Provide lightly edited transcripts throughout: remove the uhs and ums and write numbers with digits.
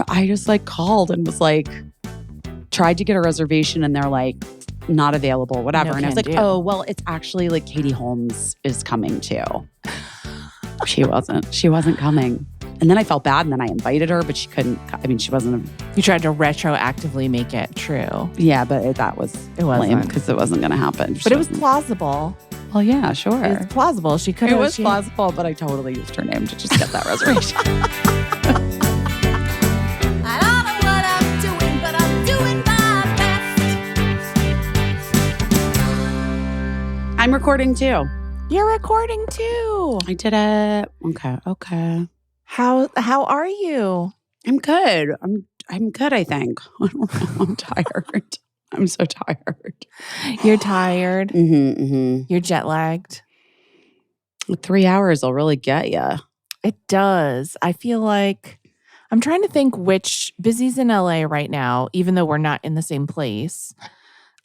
I just like called and was like, tried to get a reservation and they're like, not available, whatever. No and I was like, do. oh, well, it's actually like Katie Holmes is coming too. She wasn't coming. And then I felt bad and then I invited her, but she couldn't. I mean, she wasn't. You tried to retroactively make it true. Yeah, but that was lame because it wasn't going to happen. But it was plausible. Well, yeah, sure. It was plausible. She could have. It was plausible, but I totally used her name to just get that reservation. I don't know what I'm doing, but I'm doing my best. I'm recording too. You're recording too. I did it. Okay. How are you? I'm good. I'm good, I think. I don't know. I'm tired. I'm so tired. You're tired. You're jet lagged. 3 hours will really get you. It does. I feel like I'm trying to think which Busy's in LA right now, even though we're not in the same place.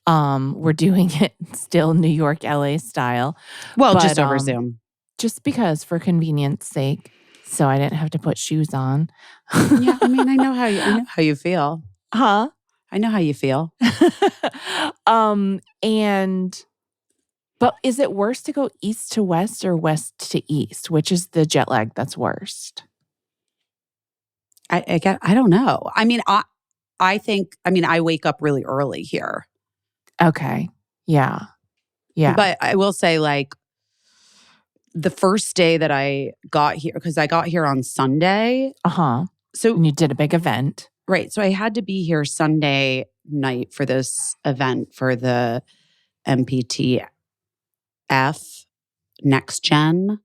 We're doing it still New York, LA style. Well, but, just over Zoom. Just because for convenience sake. So I didn't have to put shoes on. Yeah, I mean, I know how you feel. Huh? I know how you feel. But is it worse to go east to west or west to east? Which is the jet lag that's worst? I don't know. I mean, I think I wake up really early here. Okay. Yeah. But I will say, like, the first day that I got here, because I got here on Sunday. So and you did a big event. Right. So I had to be here Sunday night for this event for the MPTF Next Gen,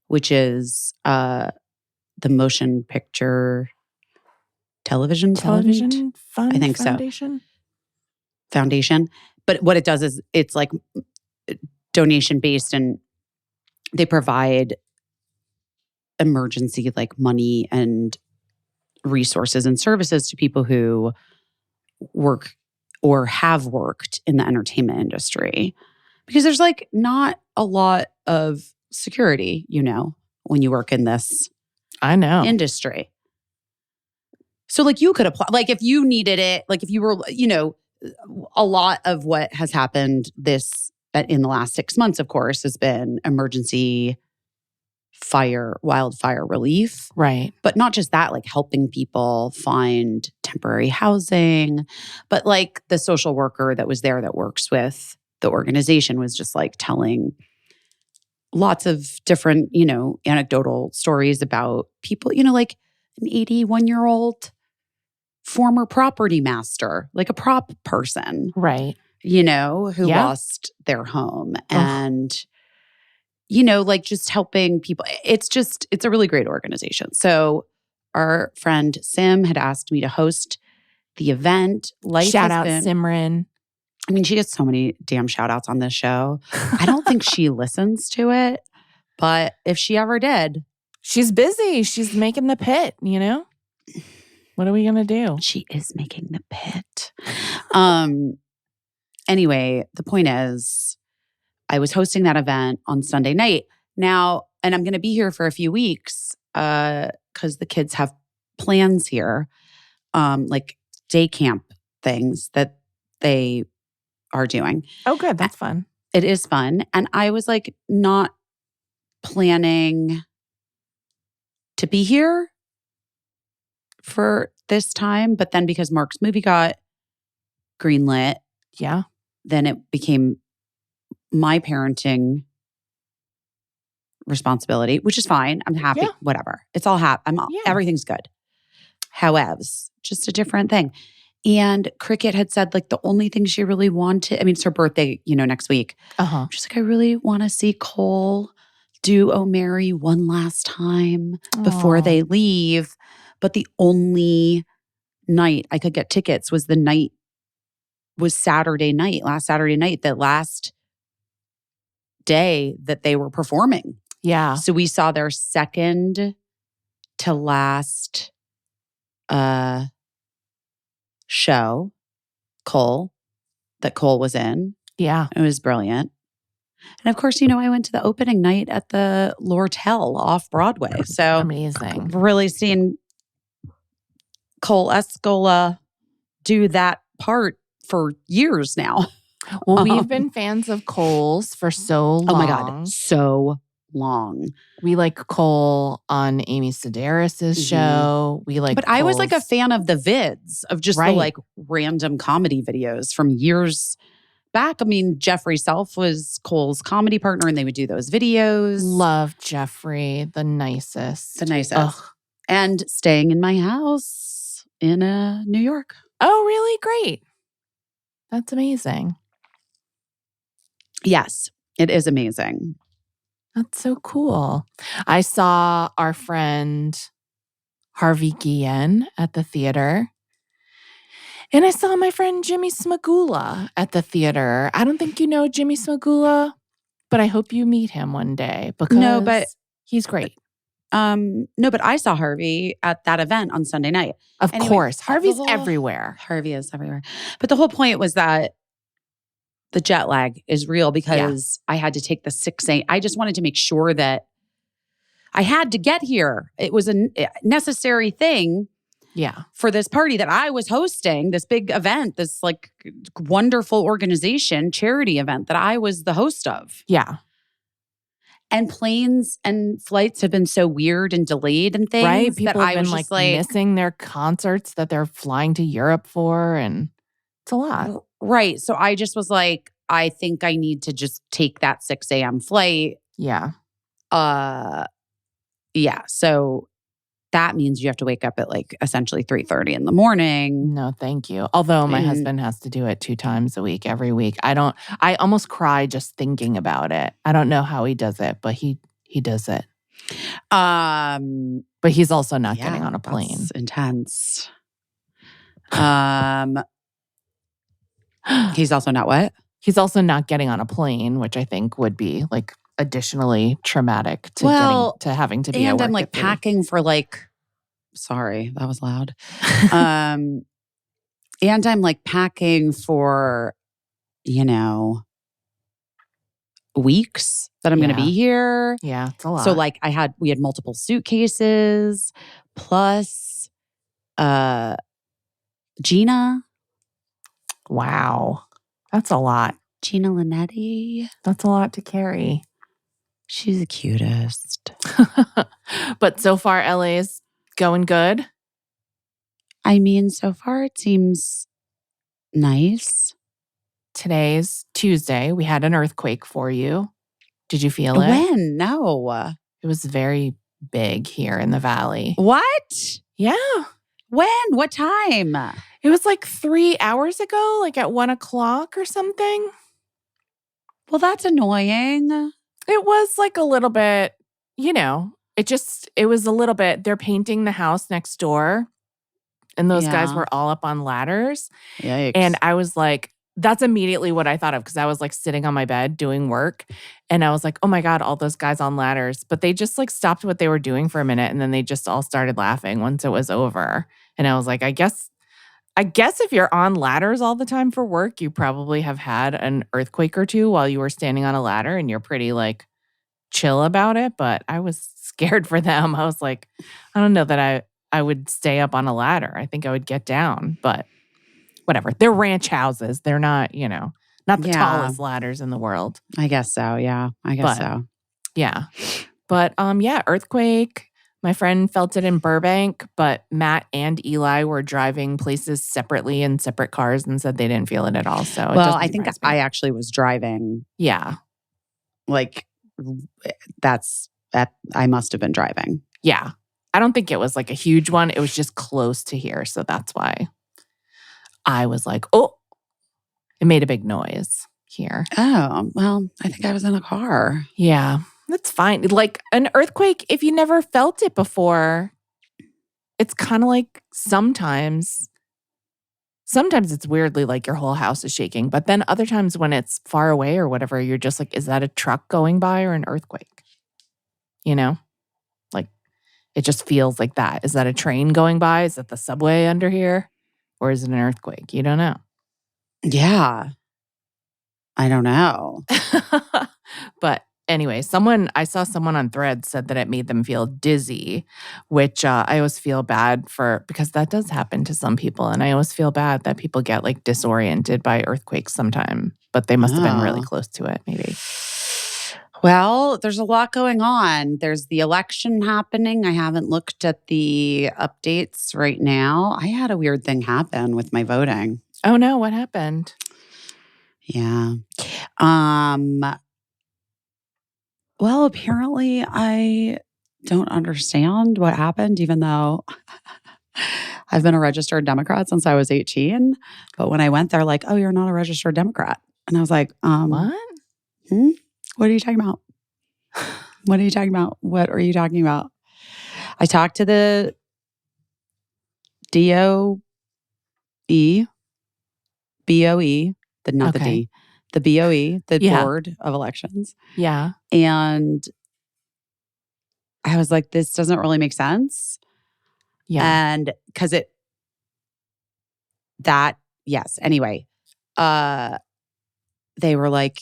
which is the Motion Picture Television Fund? I think Foundation. But what it does is it's like donation based, and they provide emergency like money and resources and services to people who work or have worked in the entertainment industry. Because there's like not a lot of security, when you work in this industry. So like you could apply, like if you needed it, like if you were, a lot of what has happened in the last 6 months, of course, has been emergency wildfire relief. Right. But not just that, like helping people find temporary housing. But like the social worker that was there that works with the organization was just like telling lots of different, anecdotal stories about people, like an 81-year-old former property master, like a prop person. Right. Who lost their home. And like just helping people. It's a really great organization. So our friend Sim had asked me to host the event. Shout out Simran. I mean, she gets so many damn shout outs on this show. I don't think she listens to it, but if she ever did. She's busy. She's making the pit, What are we going to do? She is making the pit. Anyway, the point is, I was hosting that event on Sunday night. Now, and I'm going to be here for a few weeks because the kids have plans here, like day camp things that they are doing. Oh, good. That's fun. It is fun. And I was like not planning to be here for this time. But then because Mark's movie got greenlit, then it became my parenting responsibility, which is fine. I'm happy. Yeah. Whatever. It's all everything's good. However, just a different thing. And Cricket had said like the only thing she really wanted, I mean, it's her birthday, next week. She's like, I really want to see Cole do Oh Mary one last time before they leave. But the only night I could get tickets was Saturday night, last Saturday night, the last day that they were performing. Yeah. So we saw their second to last show, Cole was in. Yeah. It was brilliant. And of course, I went to the opening night at the Lortel off Broadway. So amazing. Really seeing Cole Escola do that part for years now. Well, we've been fans of Cole's for so long. Oh my God, so long. We like Cole on Amy Sedaris's show. We like But I was like a Cole's- fan of the vids, of just the Right. like random comedy videos from years back. I mean, Jeffrey Self was Cole's comedy partner and they would do those videos. Love Jeffrey, the nicest. The nicest. Ugh. And staying in my house in New York. Oh, really? Great. That's amazing. Yes, it is amazing. That's so cool. I saw our friend Harvey Guillen at the theater. And I saw my friend Jimmy Smagula at the theater. I don't think you know Jimmy Smagula, but I hope you meet him one day because No, but- he's great. No, but I saw Harvey at that event on Sunday night. Of Anyway, course, Harvey's the whole- everywhere. Harvey is everywhere. But the whole point was that the jet lag is real because I had to take the 6 a.m. I just wanted to make sure that I had to get here. It was a necessary thing Yeah. for this party that I was hosting, this big event, this like wonderful organization, charity event that I was the host of. Yeah. And planes and flights have been so weird and delayed and things Right. People that have I was been just like missing their concerts that they're flying to Europe for. And it's a lot. Right. So I just was like, I think I need to just take that 6 a.m. flight. Yeah. Yeah. So that means you have to wake up at like essentially 3:30 in the morning. No, thank you. Although my And- husband has to do it 2 times a week, every week. I almost cry just thinking about it. I don't know how he does it, but he does it. But he's also not getting on a plane. That's intense. He's also not what? He's also not getting on a plane, which I think would be like additionally traumatic to Well, having to be at And work I'm like at 3. packing for like, sorry, that was loud. And I'm like packing for, weeks that I'm going to Yeah. be here. Yeah, it's a lot. So like we had multiple suitcases plus Gina wow. That's a lot. Linetti. That's a lot to carry. She's the cutest. But so far, LA is going good. I mean, so far it seems nice. Today's Tuesday. We had an earthquake for you. Did you feel it? When? No. It was very big here in the valley. What? Yeah. When? What time? It was like 3 hours ago, like at 1 o'clock or something. Well, that's annoying. It was like a little bit, it was a little bit, they're painting the house next door. And those guys Yeah. were all up on ladders. Yikes. And I was like, that's immediately what I thought of because I was like sitting on my bed doing work. And I was like, oh my God, all those guys on ladders. But they just like stopped what they were doing for a minute. And then they just all started laughing once it was over. And I was like, I guess if you're on ladders all the time for work, you probably have had an earthquake or two while you were standing on a ladder and you're pretty like chill about it. But I was scared for them. I was like, I don't know that I would stay up on a ladder. I think I would get down, but whatever. They're ranch houses. They're not, not the Yeah. tallest ladders in the world. I guess so. Yeah, I guess But- so. Yeah. But yeah, earthquake. My friend felt it in Burbank, but Matt and Eli were driving places separately in separate cars and said they didn't feel it at all. So it Well, doesn't I think surprise me. I actually was driving. Yeah. Like, I must have been driving. Yeah. I don't think it was like a huge one. It was just close to here. So that's why I was like, oh, it made a big noise here. Oh, well, I think I was in a car. Yeah. That's fine. Like an earthquake, if you never felt it before, it's kind of like sometimes it's weirdly like your whole house is shaking. But then other times when it's far away or whatever, you're just like, is that a truck going by or an earthquake? Like it just feels like that. Is that a train going by? Is that the subway under here? Or is it an earthquake? You don't know. Yeah. I don't know. But anyway, I saw someone on Threads said that it made them feel dizzy, which I always feel bad for because that does happen to some people. And I always feel bad that people get like disoriented by earthquakes sometime, but they must have been really Oh. close to it, maybe. Well, there's a lot going on. There's the election happening. I haven't looked at the updates right now. I had a weird thing happen with my voting. Oh no, what happened? Yeah. Well, apparently I don't understand what happened, even though I've been a registered Democrat since I was 18. But when I went there, like, oh, you're not a registered Democrat. And I was like, What? What are you talking about? What are you talking about? What are you talking about? I talked to the DOE, BOE, not the Okay. D, the BOE, the Yeah. Board of Elections. Yeah. And I was like, this doesn't really make sense. Yeah. And because yes. Anyway, they were like,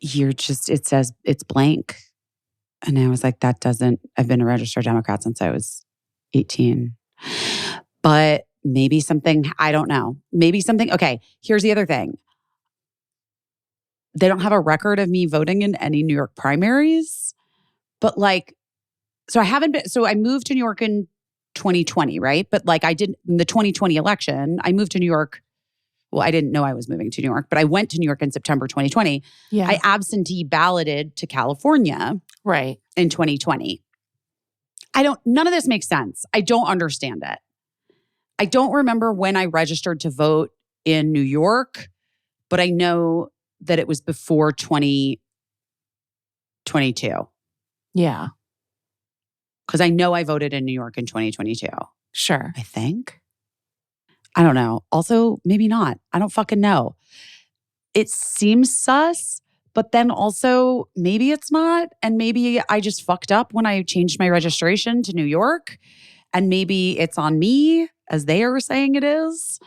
it says it's blank. And I was like, I've been a registered Democrat since I was 18. But maybe something, I don't know. Maybe something, okay, here's the other thing. They don't have a record of me voting in any New York primaries, but like, so I moved to New York in 2020, right? But like I did in the 2020 election, I moved to New York. Well, I didn't know I was moving to New York, but I went to New York in September 2020. Yeah. I absentee balloted to California Right. in 2020. None of this makes sense. I don't understand it. I don't remember when I registered to vote in New York, but I know that it was before 2022. Yeah. Because I know I voted in New York in 2022. Sure. I think. I don't know. Also, maybe not. I don't fucking know. It seems sus, but then also maybe it's not. And maybe I just fucked up when I changed my registration to New York. And maybe it's on me, as they are saying it is.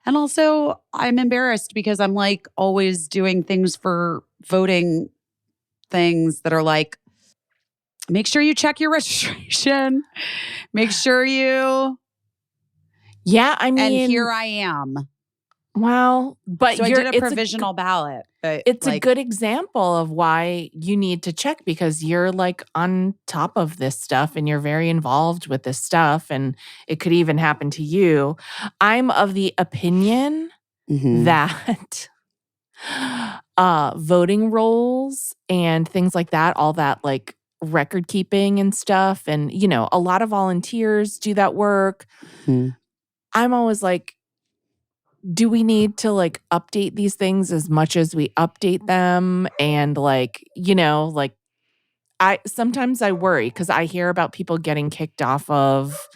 And also, I'm embarrassed because I'm like always doing things for voting things that are like, make sure you check your registration. Make sure you. Yeah, I mean, And here I am. Well, but So I you're did a provisional ballot. But it's like, a good example of why you need to check because you're like on top of this stuff and you're very involved with this stuff and it could even happen to you. I'm of the opinion that voting rolls and things like that, all that like record keeping and stuff and you know, a lot of volunteers do that work. I'm always like, do we need to like update these things as much as we update them? And like, you know, like sometimes I worry because I hear about people getting kicked off of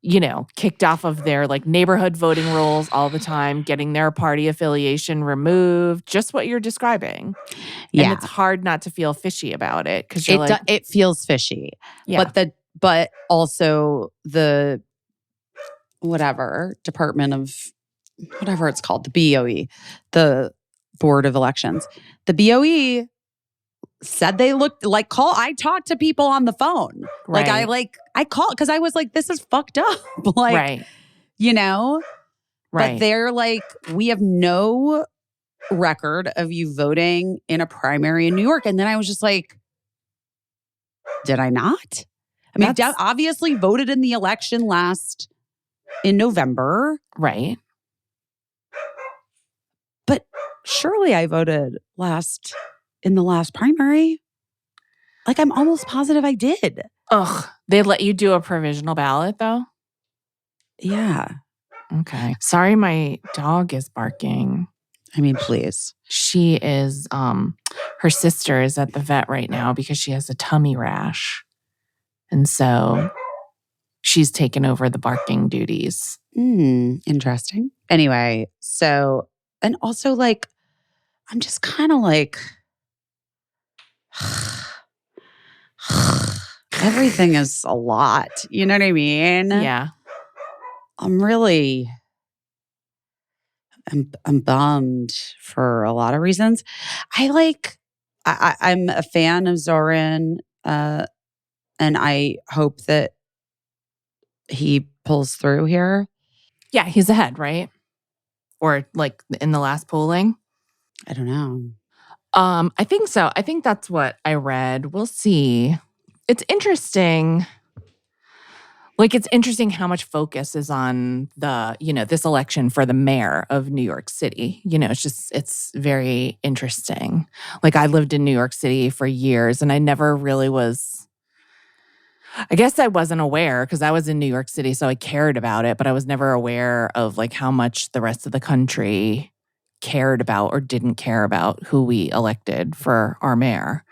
their like neighborhood voting rolls all the time, getting their party affiliation removed, just what you're describing. Yeah. And it's hard not to feel fishy about it because you're it feels fishy. Yeah. But also the Department of whatever it's called, the BOE, the Board of Elections. The BOE said they looked like I talked to people on the phone. Right. I called because I was like, this is fucked up. Like, right. you know? Right. But they're like, we have no record of you voting in a primary in New York. And then I was just like, did I not? I mean, obviously voted in the election in November. Right. But surely I voted in the last primary. Like, I'm almost positive I did. Ugh. They let you do a provisional ballot though? Yeah. Okay. Sorry, my dog is barking. I mean, please. She is, her sister is at the vet right now because she has a tummy rash. And so she's taken over the barking duties. Interesting. Anyway, so, and also like, I'm just kind of like, everything is a lot. You know what I mean? Yeah. I'm bummed for a lot of reasons. I I'm a fan of Zoran, and I hope that he pulls through here. Yeah, he's ahead, right? Or like in the last polling. I don't know. I think so. I think that's what I read. We'll see. It's interesting. Like, it's interesting how much focus is on this election for the mayor of New York City. It's very interesting. Like, I lived in New York City for years and I never really I guess I wasn't aware because I was in New York City, so I cared about it, but I was never aware of like how much the rest of the country cared about or didn't care about who we elected for our mayor.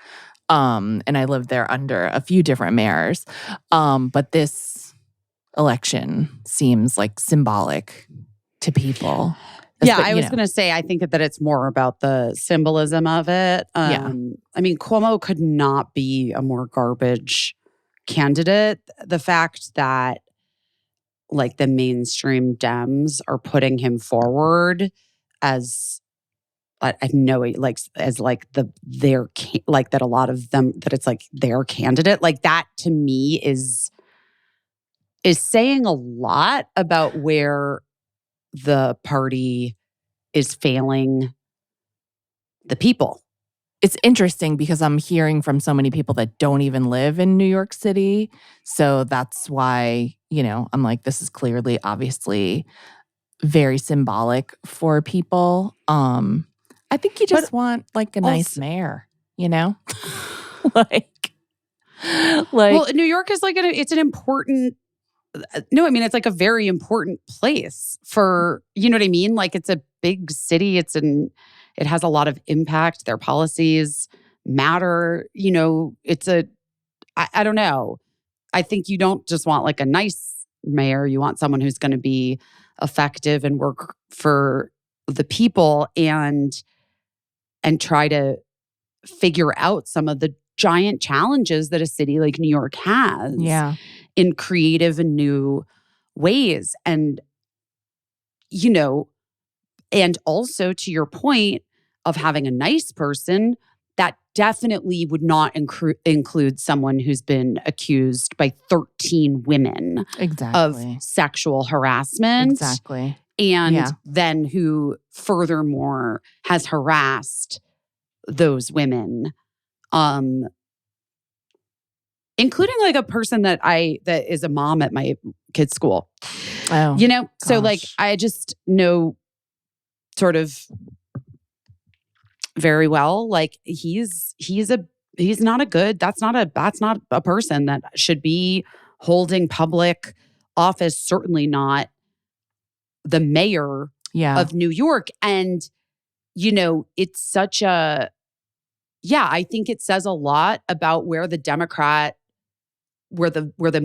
And I lived there under a few different mayors. But this election seems like symbolic to people. Yeah, I was going to say, I think that it's more about the symbolism of it. Yeah. I mean, Cuomo could not be a more garbage candidate. The fact that like the mainstream Dems are putting him forward as I know like as like like that a lot of them that it's like their candidate, like that to me is saying a lot about where the party is failing the people. It's interesting because I'm hearing from so many people that don't even live in New York City. So that's why, I'm like, this is clearly, obviously very symbolic for people. I think you just want like a nice mayor, like well, New York is like it's an important no, I mean, it's like a very important place for, you know what I mean? Like it's a big city. It has a lot of impact. Their policies matter. I don't know. I think you don't just want like a nice mayor. You want someone who's going to be effective and work for the people and try to figure out some of the giant challenges that a city like New York has. Yeah. In creative and new ways. And, and also to your point of having a nice person, that definitely would not include someone who's been accused by 13 women of sexual harassment. Exactly. And then who furthermore has harassed those women. Including like a person that is a mom at my kid's school. Oh, so like I just know sort of very well, like he's not a person that should be holding public office, certainly not the mayor of New York. And, it's such I think it says a lot about where the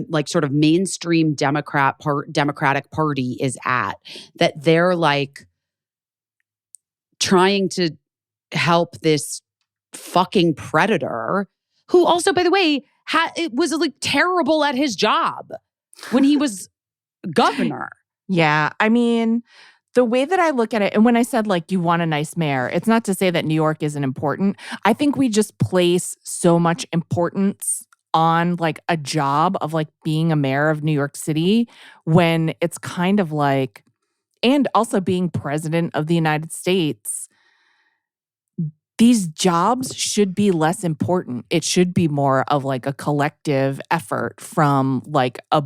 like sort of mainstream Democratic Party is at, that they're like trying to help this fucking predator who also, by the way, it was like terrible at his job when he was governor. Yeah. I mean, the way that I look at it, and when I said like you want a nice mayor, it's not to say that New York isn't important. I think we just place so much importance on like a job of like being a mayor of New York City when it's kind of like, and also being president of the United States, these jobs should be less important. It should be more of like a collective effort from like a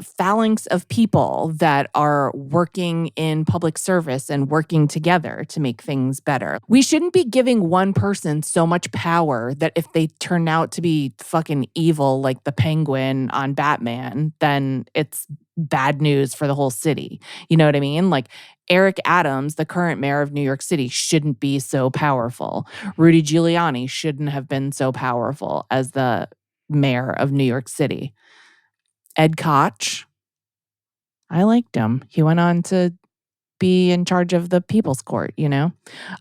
phalanx of people that are working in public service and working together to make things better. We shouldn't be giving one person so much power that if they turn out to be fucking evil like the Penguin on Batman, then it's bad news for the whole city. You know what I mean? Like Eric Adams, the current mayor of New York City, shouldn't be so powerful. Rudy Giuliani shouldn't have been so powerful as the mayor of New York City. Ed Koch, I liked him. He went on to be in charge of the People's Court, But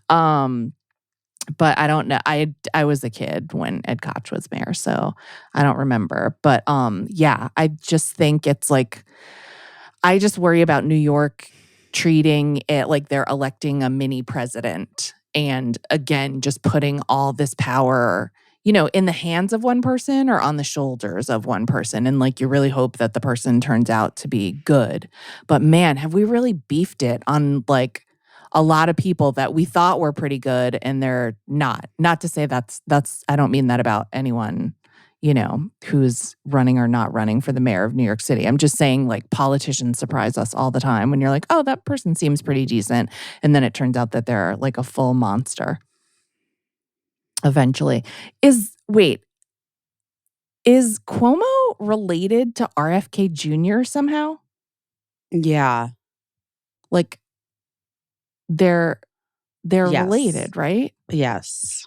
I don't know. I was a kid when Ed Koch was mayor, so I don't remember. But I just think it's like, I just worry about New York treating it like they're electing a mini president And again, just putting all this power, in the hands of one person or on the shoulders of one person. And like, you really hope that the person turns out to be good. But man, have we really beefed it on like a lot of people that we thought were pretty good and they're not. Not to say that's I don't mean that about anyone, who's running or not running for the mayor of New York City. I'm just saying like politicians surprise us all the time when you're like, oh, that person seems pretty decent. And then it turns out that they're like a full monster. Eventually. Is Cuomo related to RFK Jr. somehow? Yeah. Like they're Yes. related, right? Yes.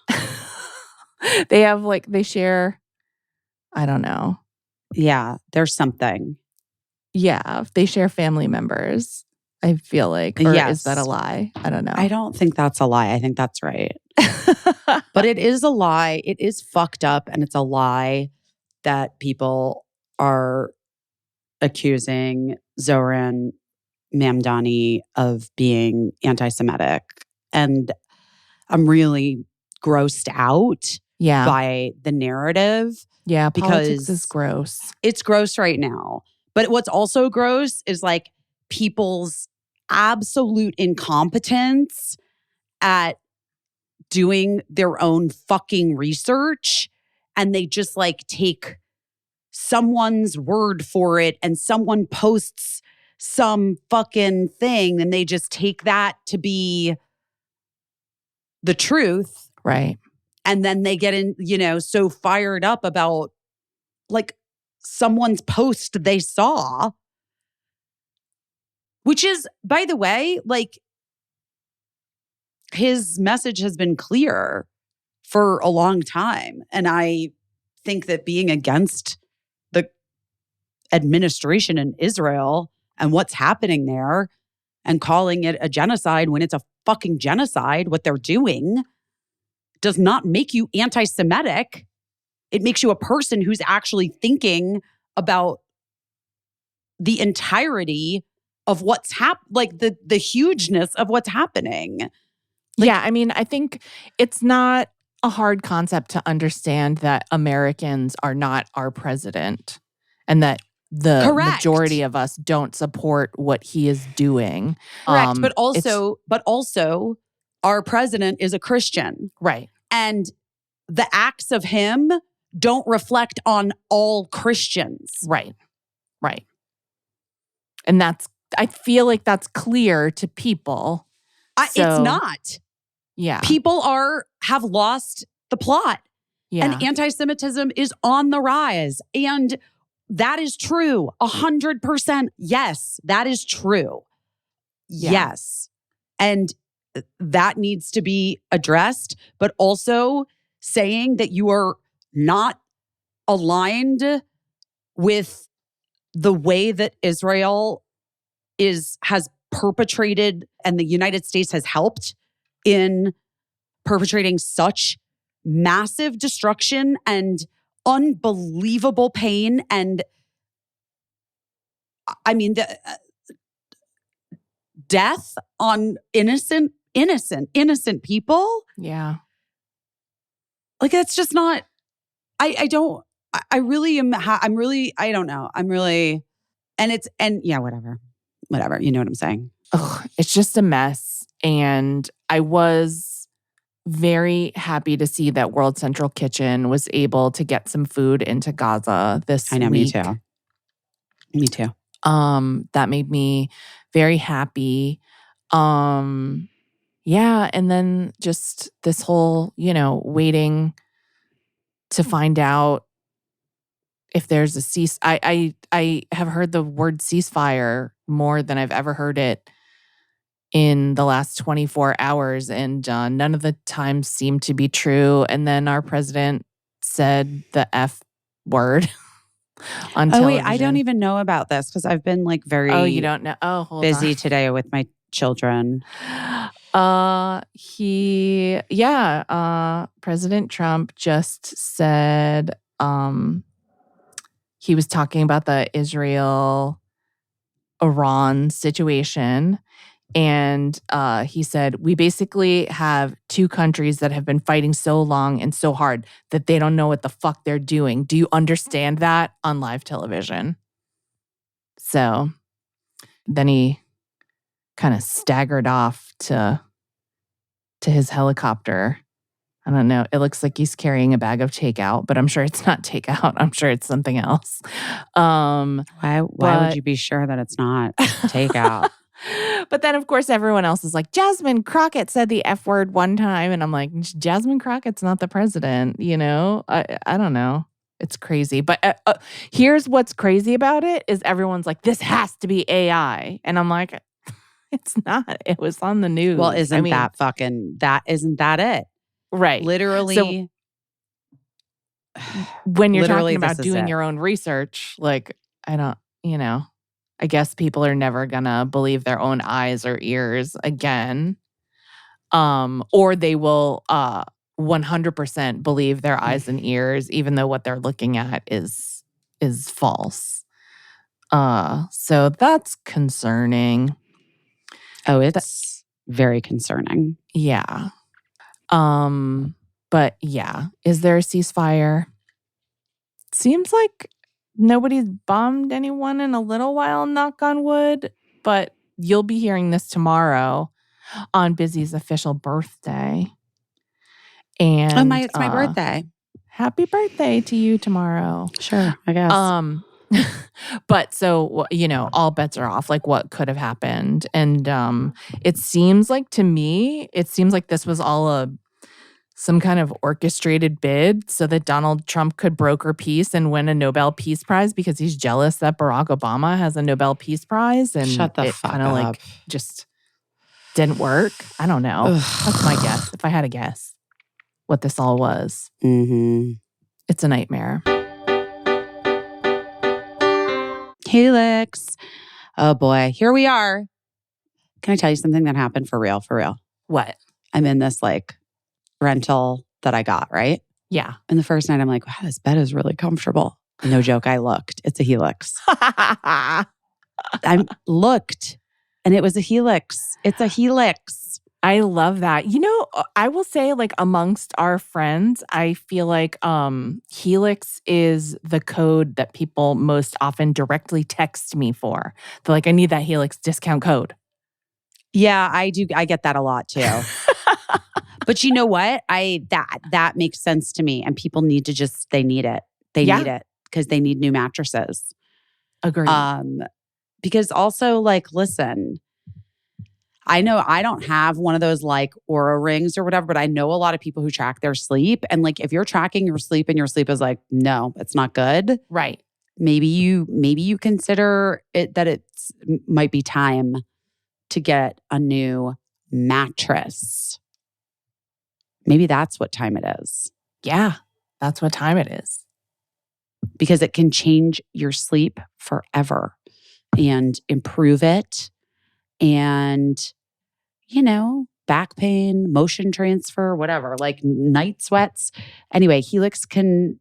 They share, I don't know. Yeah, there's something. Yeah, they share family members, I feel like. Or is that a lie? I don't know. I don't think that's a lie. I think that's right. But it is a lie. It is fucked up, and it's a lie that people are accusing Zoran Mamdani of being anti-Semitic. And I'm really grossed out by the narrative. Yeah, politics because is gross. It's gross right now. But what's also gross is like people's absolute incompetence at doing their own fucking research, and they just like take someone's word for it, and someone posts some fucking thing and they just take that to be the truth. Right. And then they get so fired up about like someone's post they saw, which is, by the way, like his message has been clear for a long time. And I think that being against the administration in Israel and what's happening there and calling it a genocide when it's a fucking genocide, what they're doing, does not make you anti-Semitic. It makes you a person who's actually thinking about the entirety of what's like the hugeness of what's happening. Like, yeah, I mean, I think it's not a hard concept to understand that Americans are not our president and that the majority of us don't support what he is doing. Correct. But also our president is a Christian. Right. And the acts of him don't reflect on all Christians. Right. Right. And I feel like that's clear to people. It's not. Yeah. People have lost the plot. Yeah. And anti-Semitism is on the rise. And that is true. 100%. Yes, that is true. Yeah. Yes. And that needs to be addressed, but also saying that you are not aligned with the way that Israel has perpetrated and the United States has helped in perpetrating such massive destruction and unbelievable pain. And I mean, the death on innocent people. Yeah. Like, that's just not, I don't know. Whatever. You know what I'm saying? Ugh, it's just a mess. And I was very happy to see that World Central Kitchen was able to get some food into Gaza this week. Me too. That made me very happy. Yeah, and then just this whole, waiting to find out if there's a I have heard the word ceasefire more than I've ever heard it in the last 24 hours, and none of the times seemed to be true. And then our president said the F word on television. Oh, wait, I don't even know about this because I've been like very you don't know? Oh, hold busy on. today with my children. President Trump just said he was talking about the Israel-Iran situation. And he said, we basically have two countries that have been fighting so long and so hard that they don't know what the fuck they're doing. Do you understand that on live television? So then he kind of staggered off to his helicopter. I don't know. It looks like he's carrying a bag of takeout, but I'm sure it's not takeout. I'm sure it's something else. Why would you be sure that it's not takeout? But then, of course, everyone else is like, Jasmine Crockett said the F word one time. And I'm like, Jasmine Crockett's not the president, you know? I don't know. It's crazy. But here's what's crazy about it is everyone's like, this has to be AI. And I'm like, it's not. It was on the news. Well, isn't that it? Right. Literally. So, when you're literally, talking about this is doing it. your own research, like, I don't, you know, I guess people are never gonna believe their own eyes or ears again. Or they will 100% believe their eyes and ears, even though what they're looking at is false. So that's concerning. Oh, it's very concerning. Yeah. But yeah, is there a ceasefire? Seems like nobody's bombed anyone in a little while, knock on wood. But you'll be hearing this tomorrow on Busy's official birthday. And It's my birthday. Happy birthday to you tomorrow. Sure, I guess. But so, you know, all bets are off, like what could have happened. And it seems like this was all some kind of orchestrated bid so that Donald Trump could broker peace and win a Nobel Peace Prize because he's jealous that Barack Obama has a Nobel Peace Prize. And Shut the it fuck kind of up. like just didn't work. I don't know. That's my guess. If I had a guess what this all was. Mm-hmm. It's a nightmare. Helix. Oh boy, here we are. Can I tell you something that happened for real? For real. What? I'm in this like rental that I got, right? Yeah. And the first night I'm like, wow, this bed is really comfortable. No joke, I looked. It's a Helix. I looked and it was a Helix. It's a Helix. I love that. You know, I will say like amongst our friends, I feel like Helix is the code that people most often directly text me for. They're like, I need that Helix discount code. Yeah, I do. I get that a lot too. But you know what? That makes sense to me. And people need to they need it. They need it because they need new mattresses. Agreed. Because also like, listen, I know I don't have one of those like Oura rings or whatever, but I know a lot of people who track their sleep. And like, if you're tracking your sleep and your sleep is like, no, it's not good. Right. Maybe you consider it that it's might be time to get a new mattress. Maybe that's what time it is. Yeah, that's what time it is. Because it can change your sleep forever and improve it. And, you know, back pain, motion transfer, whatever, like night sweats. Anyway, Helix can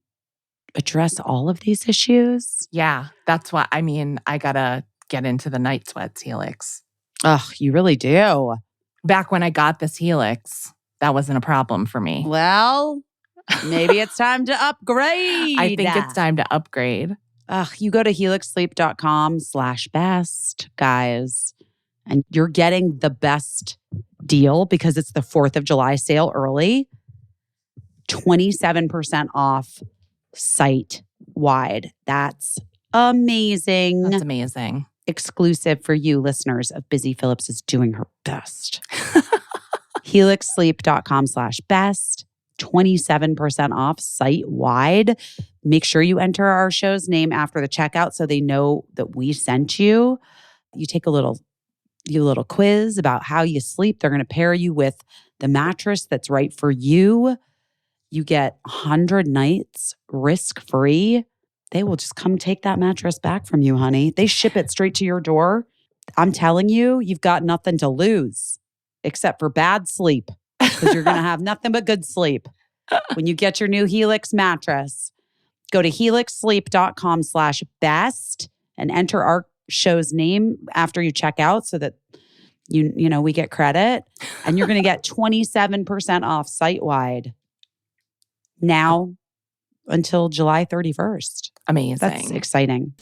address all of these issues. Yeah, that's why, I mean, I gotta get into the night sweats Helix. Ugh, you really do. Back when I got this Helix, that wasn't a problem for me. Well, maybe it's time to upgrade. I think it's time to upgrade. Ugh, you go to helixsleep.com/best, guys, and you're getting the best deal because it's the 4th of July sale early. 27% off site-wide. That's amazing. That's amazing. Exclusive for you listeners of Busy Phillips is doing her best. helixsleep.com/best. 27% off site-wide. Make sure you enter our show's name after the checkout so they know that we sent you. You take a little quiz about how you sleep. They're going to pair you with the mattress that's right for you. You get 100 nights risk-free. They will just come take that mattress back from you, honey. They ship it straight to your door. I'm telling you, you've got nothing to lose except for bad sleep because you're going to have nothing but good sleep when you get your new Helix mattress. Go to helixsleep.com/best and enter our show's name after you check out so that You know, we get credit, and you're going to get 27% off site-wide now until July 31st. Amazing. That's exciting.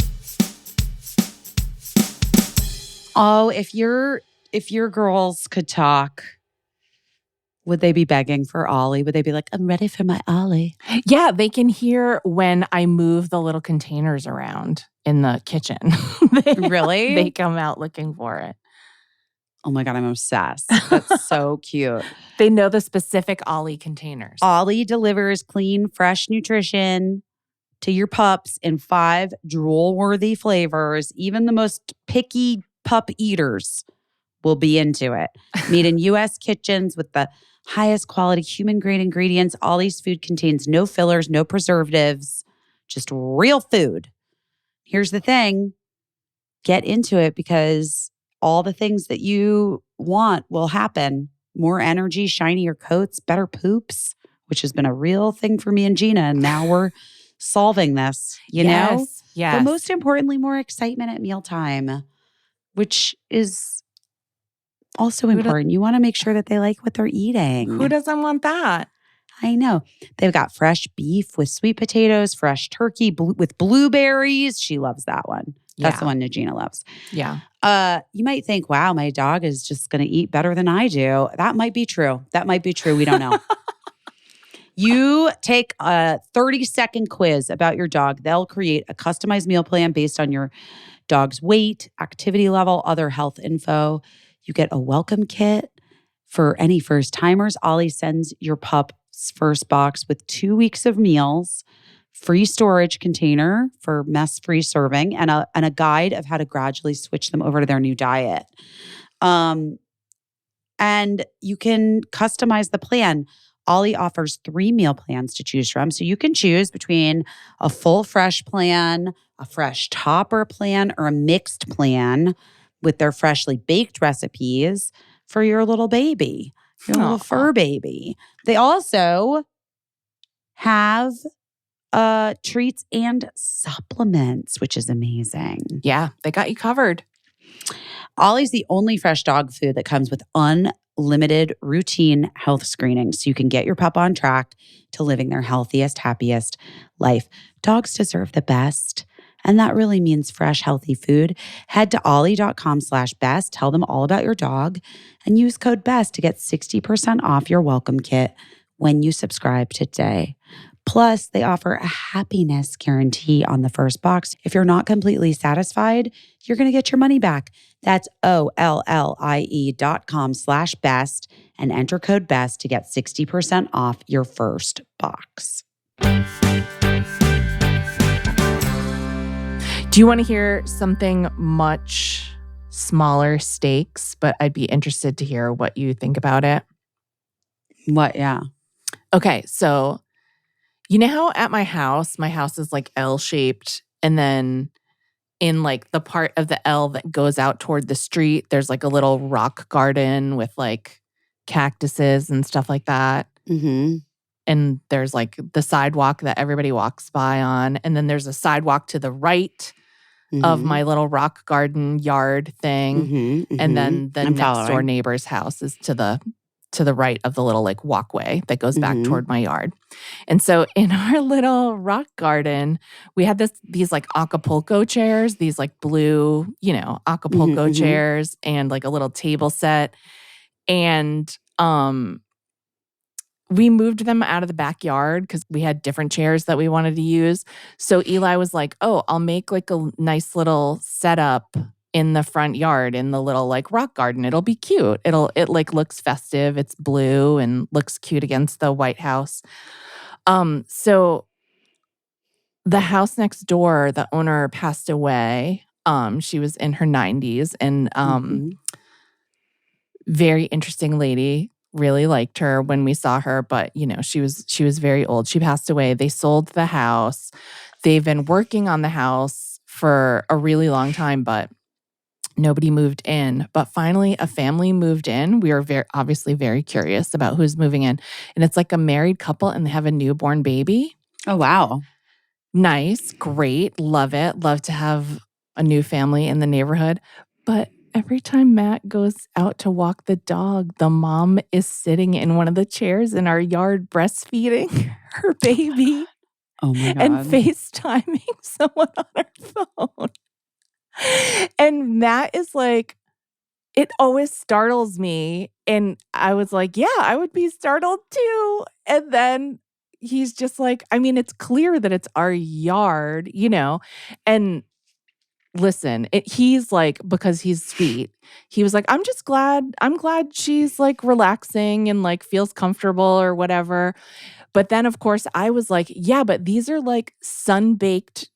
Oh, if your girls could talk, would they be begging for Ollie? Would they be like, I'm ready for my Ollie? Yeah, they can hear when I move the little containers around in the kitchen. Really? They come out looking for it. Oh my God, I'm obsessed. That's so cute. They know the specific Ollie containers. Ollie delivers clean, fresh nutrition to your pups in 5 drool-worthy flavors. Even the most picky pup eaters will be into it. Made in U.S. kitchens with the highest quality human-grade ingredients. Ollie's food contains no fillers, no preservatives, just real food. Here's the thing. Get into it because all the things that you want will happen. More energy, shinier coats, better poops, which has been a real thing for me and Gina. And now we're solving this, you know? Yes. But most importantly, more excitement at mealtime, which is also important. You want to make sure that they like what they're eating. Who doesn't want that? I know. They've got fresh beef with sweet potatoes, fresh turkey with blueberries. She loves that one. That's the one Nagina loves. Yeah. You might think, wow, my dog is just going to eat better than I do. That might be true. We don't know. You take a 30-second quiz about your dog. They'll create a customized meal plan based on your dog's weight, activity level, other health info. You get a welcome kit for any first timers. Ollie sends your pup's first box with 2 weeks of meals, free storage container for mess-free serving, and a guide of how to gradually switch them over to their new diet. And you can customize the plan. Ollie offers 3 meal plans to choose from. So you can choose between a full fresh plan, a fresh topper plan, or a mixed plan with their freshly baked recipes for your little baby, your little fur baby. They also have treats and supplements, which is amazing. Yeah, they got you covered. Ollie's the only fresh dog food that comes with unlimited routine health screening, so you can get your pup on track to living their healthiest, happiest life. Dogs deserve the best, and that really means fresh, healthy food. Head to ollie.com/best, tell them all about your dog, and use code BEST to get 60% off your welcome kit when you subscribe today. Plus, they offer a happiness guarantee on the first box. If you're not completely satisfied, you're going to get your money back. That's OLLIE.com/best and enter code BEST to get 60% off your first box. Do you want to hear something much smaller stakes, but I'd be interested to hear what you think about it? What? Yeah. Okay, so you know how at my house is like L-shaped, and then in like the part of the L that goes out toward the street, there's like a little rock garden with like cactuses and stuff like that. Mm-hmm. And there's like the sidewalk that everybody walks by on. And then there's a sidewalk to the right of my little rock garden yard thing. And then the next door neighbor's house is to the right of the little like walkway that goes back toward my yard. And so in our little rock garden, we had these like Acapulco chairs, these like blue, Acapulco chairs, and like a little table set. And we moved them out of the backyard because we had different chairs that we wanted to use. So Eli was like, oh, I'll make like a nice little setup in the front yard in the little like rock garden. It'll be cute. It like looks festive. It's blue and looks cute against the White House. So the house next door, the owner passed away. She was in her 90s and very interesting lady. Really liked her when we saw her, but she was very old. She passed away. They sold the house. They've been working on the house for a really long time, but nobody moved in. But finally, a family moved in. We were obviously very curious about who's moving in. And it's like a married couple and they have a newborn baby. Oh, wow. Nice. Great. Love it. Love to have a new family in the neighborhood. But Every time Matt goes out to walk the dog, the mom is sitting in one of the chairs in our yard breastfeeding her baby Oh my and God. FaceTiming someone on her phone. And Matt is like, it always startles me. And I was like, yeah, I would be startled too. And then he's just like, I mean, it's clear that it's our yard, and listen, he's like, because he's sweet, he was like, I'm glad she's like relaxing and like feels comfortable or whatever. But then, of course, I was like, yeah, but these are like sun-baked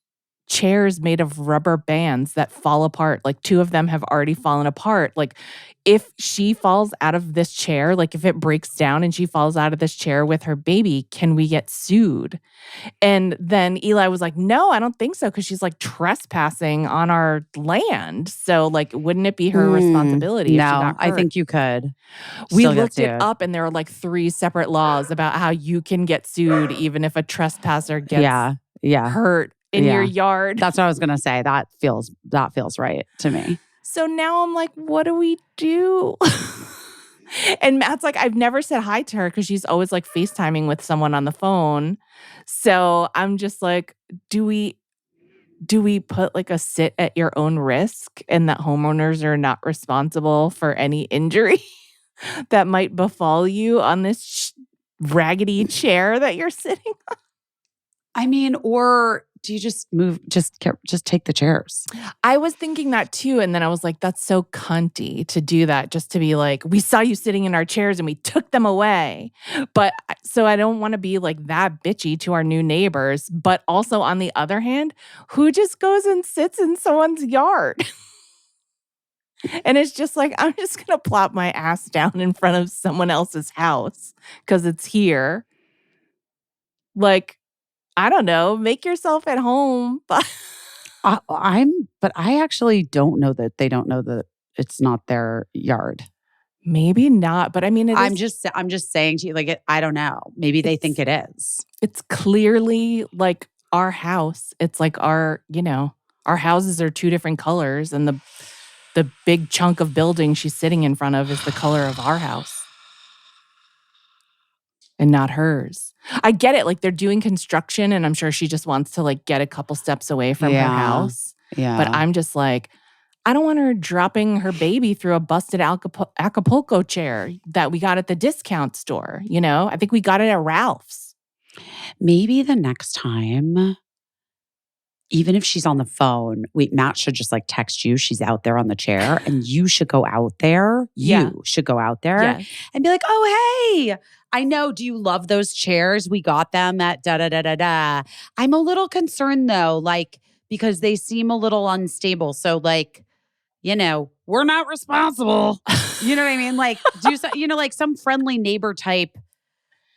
chairs made of rubber bands that fall apart. Like 2 of them have already fallen apart. Like if she falls out of this chair, like if it breaks down and she falls out of this chair with her baby, can we get sued? And then Eli was like, no, I don't think so. Cause she's like trespassing on our land. So like, wouldn't it be her responsibility if she No, got hurt? I think you could. We still get looked it sued. up and there are like 3 separate laws about how you can get sued even if a trespasser gets Yeah. hurt in your yard. That's what I was gonna say. That feels right to me. So now I'm like, what do we do? And Matt's like, I've never said hi to her because she's always like FaceTiming with someone on the phone. So I'm just like, do we put like a sit at your own risk and that homeowners are not responsible for any injury that might befall you on this raggedy chair that you're sitting on? I mean, or do you just just take the chairs? I was thinking that too. And then I was like, that's so cunty to do that, just to be like, we saw you sitting in our chairs and we took them away. But so I don't want to be like that bitchy to our new neighbors. But also on the other hand, who just goes and sits in someone's yard? And it's just like, I'm just going to plop my ass down in front of someone else's house because it's here. Like, I don't know, make yourself at home. But I actually don't know that they don't know that it's not their yard. Maybe not, but I mean, I'm just saying to you, like, I don't know. Maybe they think it is. It's clearly like our house. It's like our houses are 2 different colors, and the big chunk of building she's sitting in front of is the color of our house and not hers. I get it. Like they're doing construction and I'm sure she just wants to like get a couple steps away from her house. Yeah. But I'm just like, I don't want her dropping her baby through a busted Acapulco chair that we got at the discount store. I think we got it at Ralph's. Maybe the next time, even if she's on the phone, Matt should just like text you. She's out there on the chair and you should go out there. You should go out there and be like, oh, hey, I know. Do you love those chairs? We got them at da-da-da-da-da. I'm a little concerned though, like, because they seem a little unstable. So like, we're not responsible. You know what I mean? Like, do like some friendly neighbor type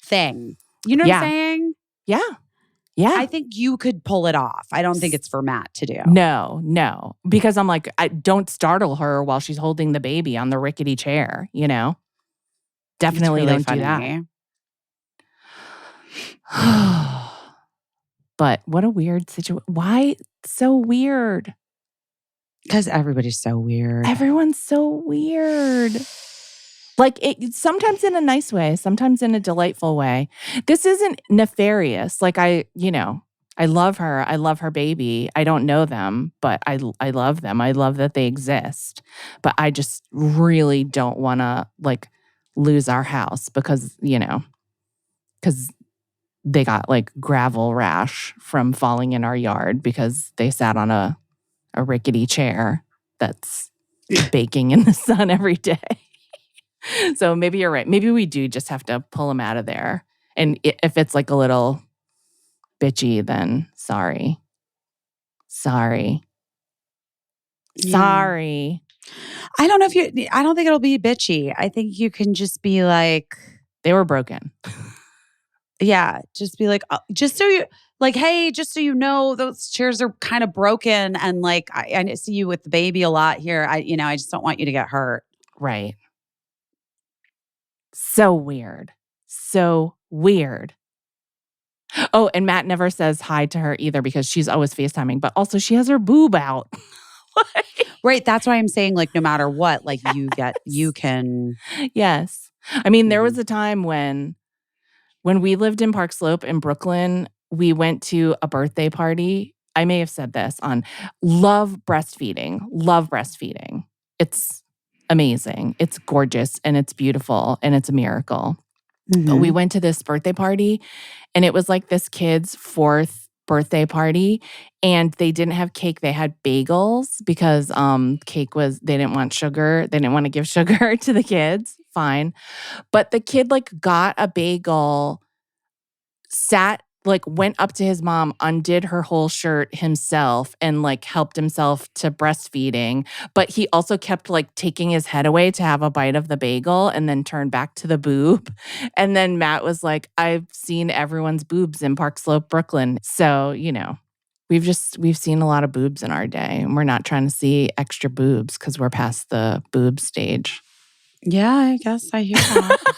thing. You know what I'm saying? Yeah. Yeah. I think you could pull it off. I don't think it's for Matt to do. No. Because I'm like, don't startle her while she's holding the baby on the rickety chair, Definitely really don't do that. But what a weird situation. Why so weird? Because everybody's so weird. Everyone's so weird. Like sometimes in a nice way, sometimes in a delightful way. This isn't nefarious. Like I love her. I love her baby. I don't know them, but I love them. I love that they exist. But I just really don't want to like lose our house because they got like gravel rash from falling in our yard because they sat on a rickety chair that's baking in the sun every day. So maybe you're right. Maybe we do just have to pull them out of there. And if it's like a little bitchy, then sorry. Sorry. I don't think it'll be bitchy. I think you can just be like, they were broken. Yeah. Just be like, just so you like, hey, just so you know, those chairs are kind of broken. And like, I see you with the baby a lot here. I just don't want you to get hurt. Right. So weird. So weird. Oh, and Matt never says hi to her either because she's always FaceTiming, but also she has her boob out. Right. That's why I'm saying, like, no matter what, like, you can. Yes. I mean, there was Mhm. a time when we lived in Park Slope in Brooklyn, we went to a birthday party. I may have said this on love breastfeeding. Love breastfeeding. It's amazing. It's gorgeous and it's beautiful and it's a miracle. But we Mhm. went to this birthday party and it was like this kid's 4th birthday party and they didn't have cake. They had bagels because cake was, they didn't want sugar. They didn't want to give sugar to the kids. Fine. But the kid like got a bagel, went up to his mom, undid her whole shirt himself and like helped himself to breastfeeding. But he also kept like taking his head away to have a bite of the bagel and then turned back to the boob. And then Matt was like, I've seen everyone's boobs in Park Slope, Brooklyn. So, we've seen a lot of boobs in our day and we're not trying to see extra boobs because we're past the boob stage. Yeah, I guess I hear that.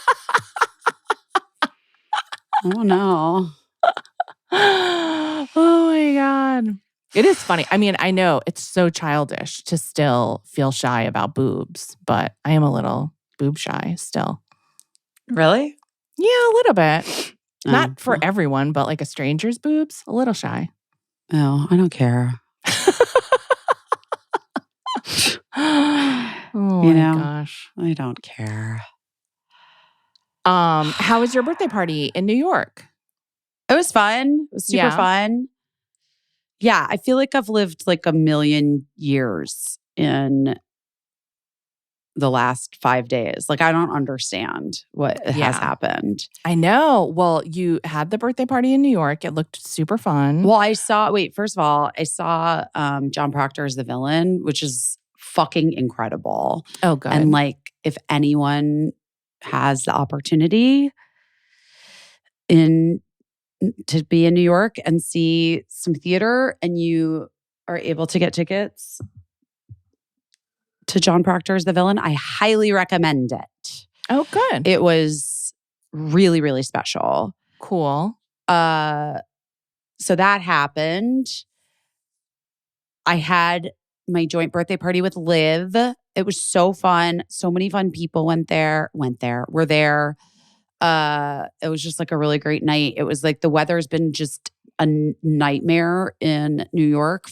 I don't know. Oh my God. It is funny. I mean, I know it's so childish to still feel shy about boobs, but I am a little boob shy still. Really? Yeah, a little bit. Not for Oh, everyone, but like a stranger's boobs, a little shy. oh, I don't care. Oh You my know, gosh. I don't care. How was your birthday party in New York? It was fun. It was super Yeah. fun. Yeah, I feel like I've lived like a million years in the last 5 days. Like, I don't understand what has Yeah. happened. I know. Well, you had the birthday party in New York. It looked super fun. Well, first of all, I saw John Proctor as the villain, which is fucking incredible. Oh, good. And like, if anyone has the opportunity to be in New York and see some theater and you are able to get tickets to John Proctor as the villain, I highly recommend it. Oh, good. It was really, really special. Cool. So that happened. I had my joint birthday party with Liv. It was so fun. So many fun people were there. It was just like a really great night. It was like the weather's been just a nightmare in New York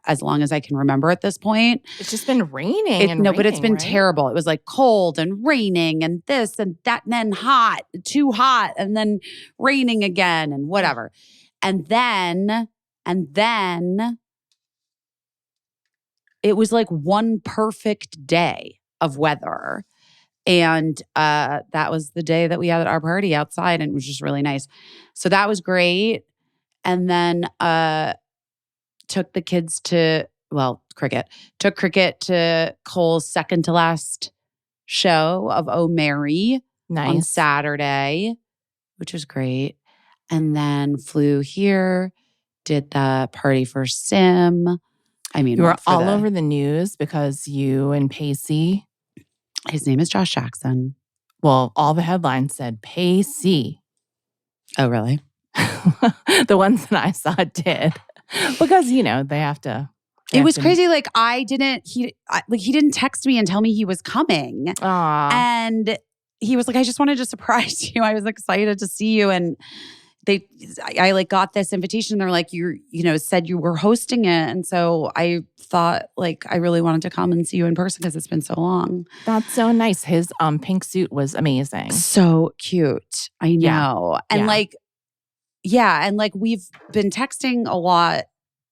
as long as I can remember at this point. It's just been raining But it's been right? terrible. It was like cold and raining and this and that and then too hot and then raining again and whatever. And then it was like one perfect day of weather. And that was the day that we had our party outside and it was just really nice. So that was great. And then took the kids to, cricket. Took cricket to Cole's second to last show of Oh Mary on Nice. Saturday, which was great. And then flew here, did the party for Sim. I mean, You were all over the news because you and Caissie. His name is Josh Jackson. Well, all the headlines said Caissie. Oh, really? The ones that I saw did. Because, they have to. It was crazy. Like he didn't text me and tell me he was coming. Aww. And he was like, I just wanted to surprise you. I was excited to see you. And I like got this invitation. They're like, said you were hosting it. And so I thought like, I really wanted to come and see you in person because it's been so long. That's so nice. His pink suit was amazing. So cute. I know. Yeah. And we've been texting a lot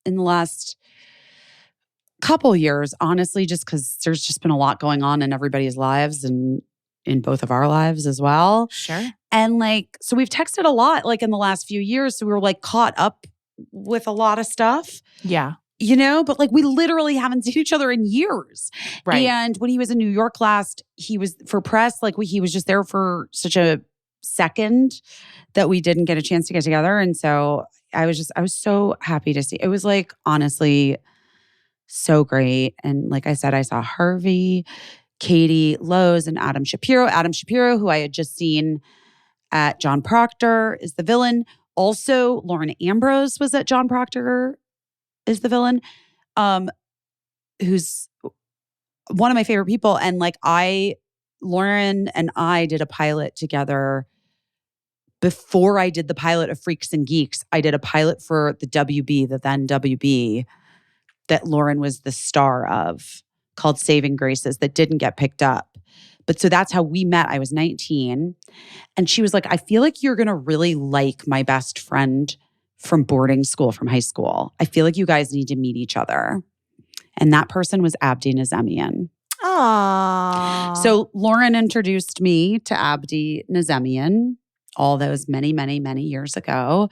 in the last couple years, honestly, just because there's just been a lot going on in everybody's lives and in both of our lives as well. Sure. And so we've texted a lot in the last few years. So we were caught up with a lot of stuff. Yeah. But we literally haven't seen each other in years. Right. And when he was in New York last, he was for press, he was just there for such a second that we didn't get a chance to get together. And so I was so happy to see. It was honestly so great. And like I said, I saw Harvey, Katie Lowe's, and Adam Shapiro. Adam Shapiro, who I had just seen at John Proctor, is the villain. Also, Lauren Ambrose was at John Proctor, is the villain. who's one of my favorite people. And like Lauren and I did a pilot together before I did the pilot of Freaks and Geeks. I did a pilot for the WB, the then WB, that Lauren was the star of, called Saving Graces, that didn't get picked up. But so that's how we met. I was 19. And she was like, I feel like you're going to really like my best friend from boarding school, from high school. I feel like you guys need to meet each other. And that person was Abdi Nazemian. Aww. So Lauren introduced me to Abdi Nazemian all those many, many, many years ago,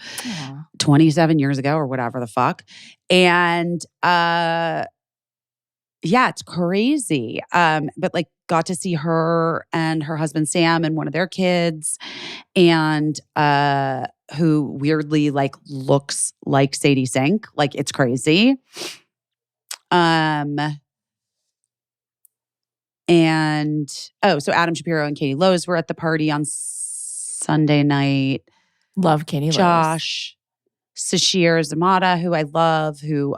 27 years ago or whatever the fuck. And yeah, it's crazy. But like got to see her and her husband Sam and one of their kids, and who weirdly like looks like Sadie Sink. Like it's crazy. And so Adam Shapiro and Katie Lowe's were at the party on Sunday night. Love Katie Lowe's. Josh, Sashir Zamata, who I love, who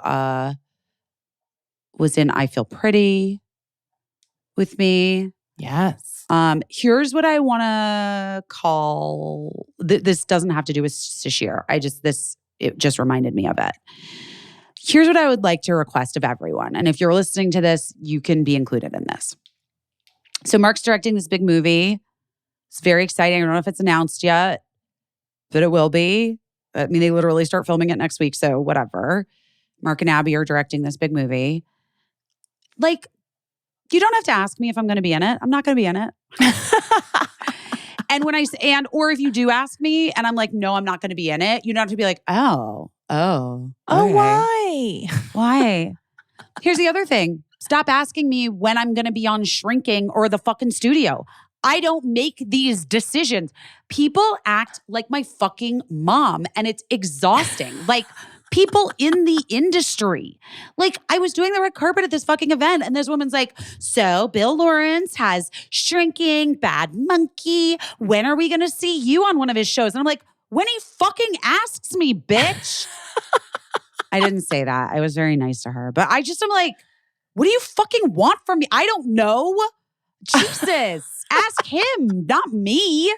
was in I Feel Pretty with me. Yes. Here's what I want to call. This doesn't have to do with Sashir. It just reminded me of it. Here's what I would like to request of everyone. And if you're listening to this, you can be included in this. So Mark's directing this big movie. It's very exciting. I don't know if it's announced yet, but it will be. I mean, they literally start filming it next week, so whatever. Mark and Abby are directing this big movie. Like, you don't have to ask me if I'm going to be in it. I'm not going to be in it. And when or if you do ask me and I'm like, no, I'm not going to be in it, you don't have to be like, oh, okay. Why? Why? Here's the other thing. Stop asking me when I'm going to be on Shrinking or the fucking studio. I don't make these decisions. People act like my fucking mom, and it's exhausting. Like, people in the industry. Like, I was doing the red carpet at this fucking event, and this woman's like, so Bill Lawrence has Shrinking, Bad Monkey. When are we going to see you on one of his shows? And I'm like, when he fucking asks me, bitch. I didn't say that. I was very nice to her. But I'm like, what do you fucking want from me? I don't know. Jesus. Ask him, not me.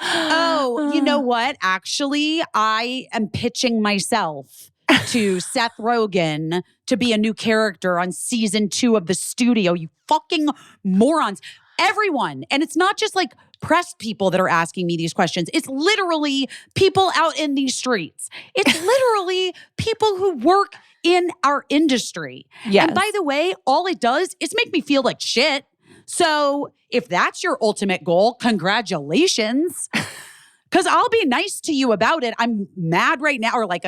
Oh, you know what? Actually, I am pitching myself to Seth Rogen to be a new character on season 2 of The Studio. You fucking morons. Everyone. And it's not just like press people that are asking me these questions. It's literally people out in these streets. It's literally people who work in our industry. Yes. And by the way, all it does is make me feel like shit. So if that's your ultimate goal, congratulations. Because I'll be nice to you about it. I'm mad right now, or like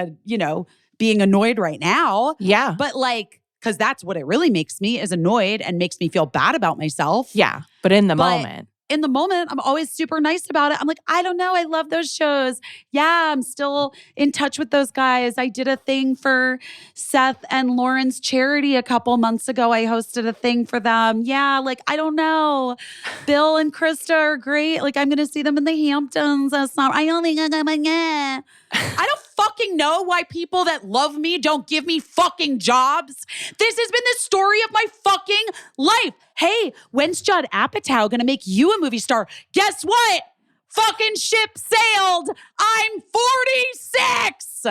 being annoyed right now. Yeah. But like, because that's what it really makes me, is annoyed and makes me feel bad about myself. Yeah. But in the moment. In the moment, I'm always super nice about it. I'm like, I don't know. I love those shows. Yeah, I'm still in touch with those guys. I did a thing for Seth and Lauren's charity a couple months ago. I hosted a thing for them. Yeah, like, I don't know. Bill and Krista are great. Like, I'm going to see them in the Hamptons. That's not, I don't think I'm going to. I don't fucking know why people that love me don't give me fucking jobs. This has been the story of my fucking life. Hey, when's Judd Apatow gonna make you a movie star? Guess what? Fucking ship sailed. I'm 46.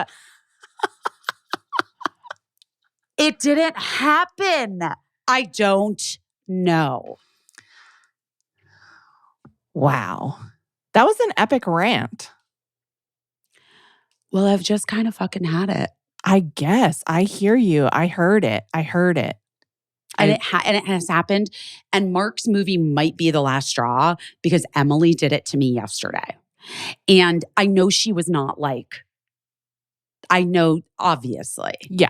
It didn't happen. I don't know. Wow. That was an epic rant. Well, I've just kind of fucking had it. I guess. I hear you. I heard it. And it has happened. And Mark's movie might be the last straw because Emily did it to me yesterday. And I know she was not like, obviously. Yeah.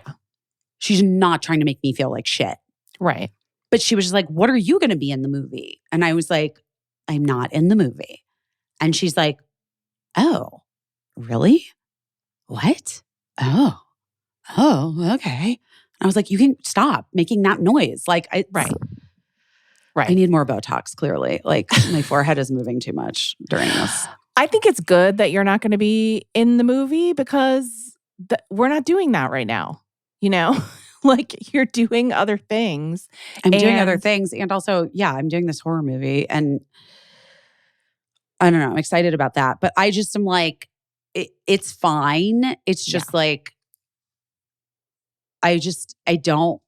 She's not trying to make me feel like shit. Right. But she was just like, what are you going to be in the movie? And I was like, I'm not in the movie. And she's like, oh, really? What? Oh, okay. And I was like, you can stop making that noise. Like, Right. I need more Botox, clearly. Like, my forehead is moving too much during this. I think it's good that you're not going to be in the movie because we're not doing that right now. You know, Like you're doing other things. I'm doing other And- things. And also, yeah, I'm doing this horror movie. And I don't know. I'm excited about that. But I just am like, it's fine. It's just like, I don't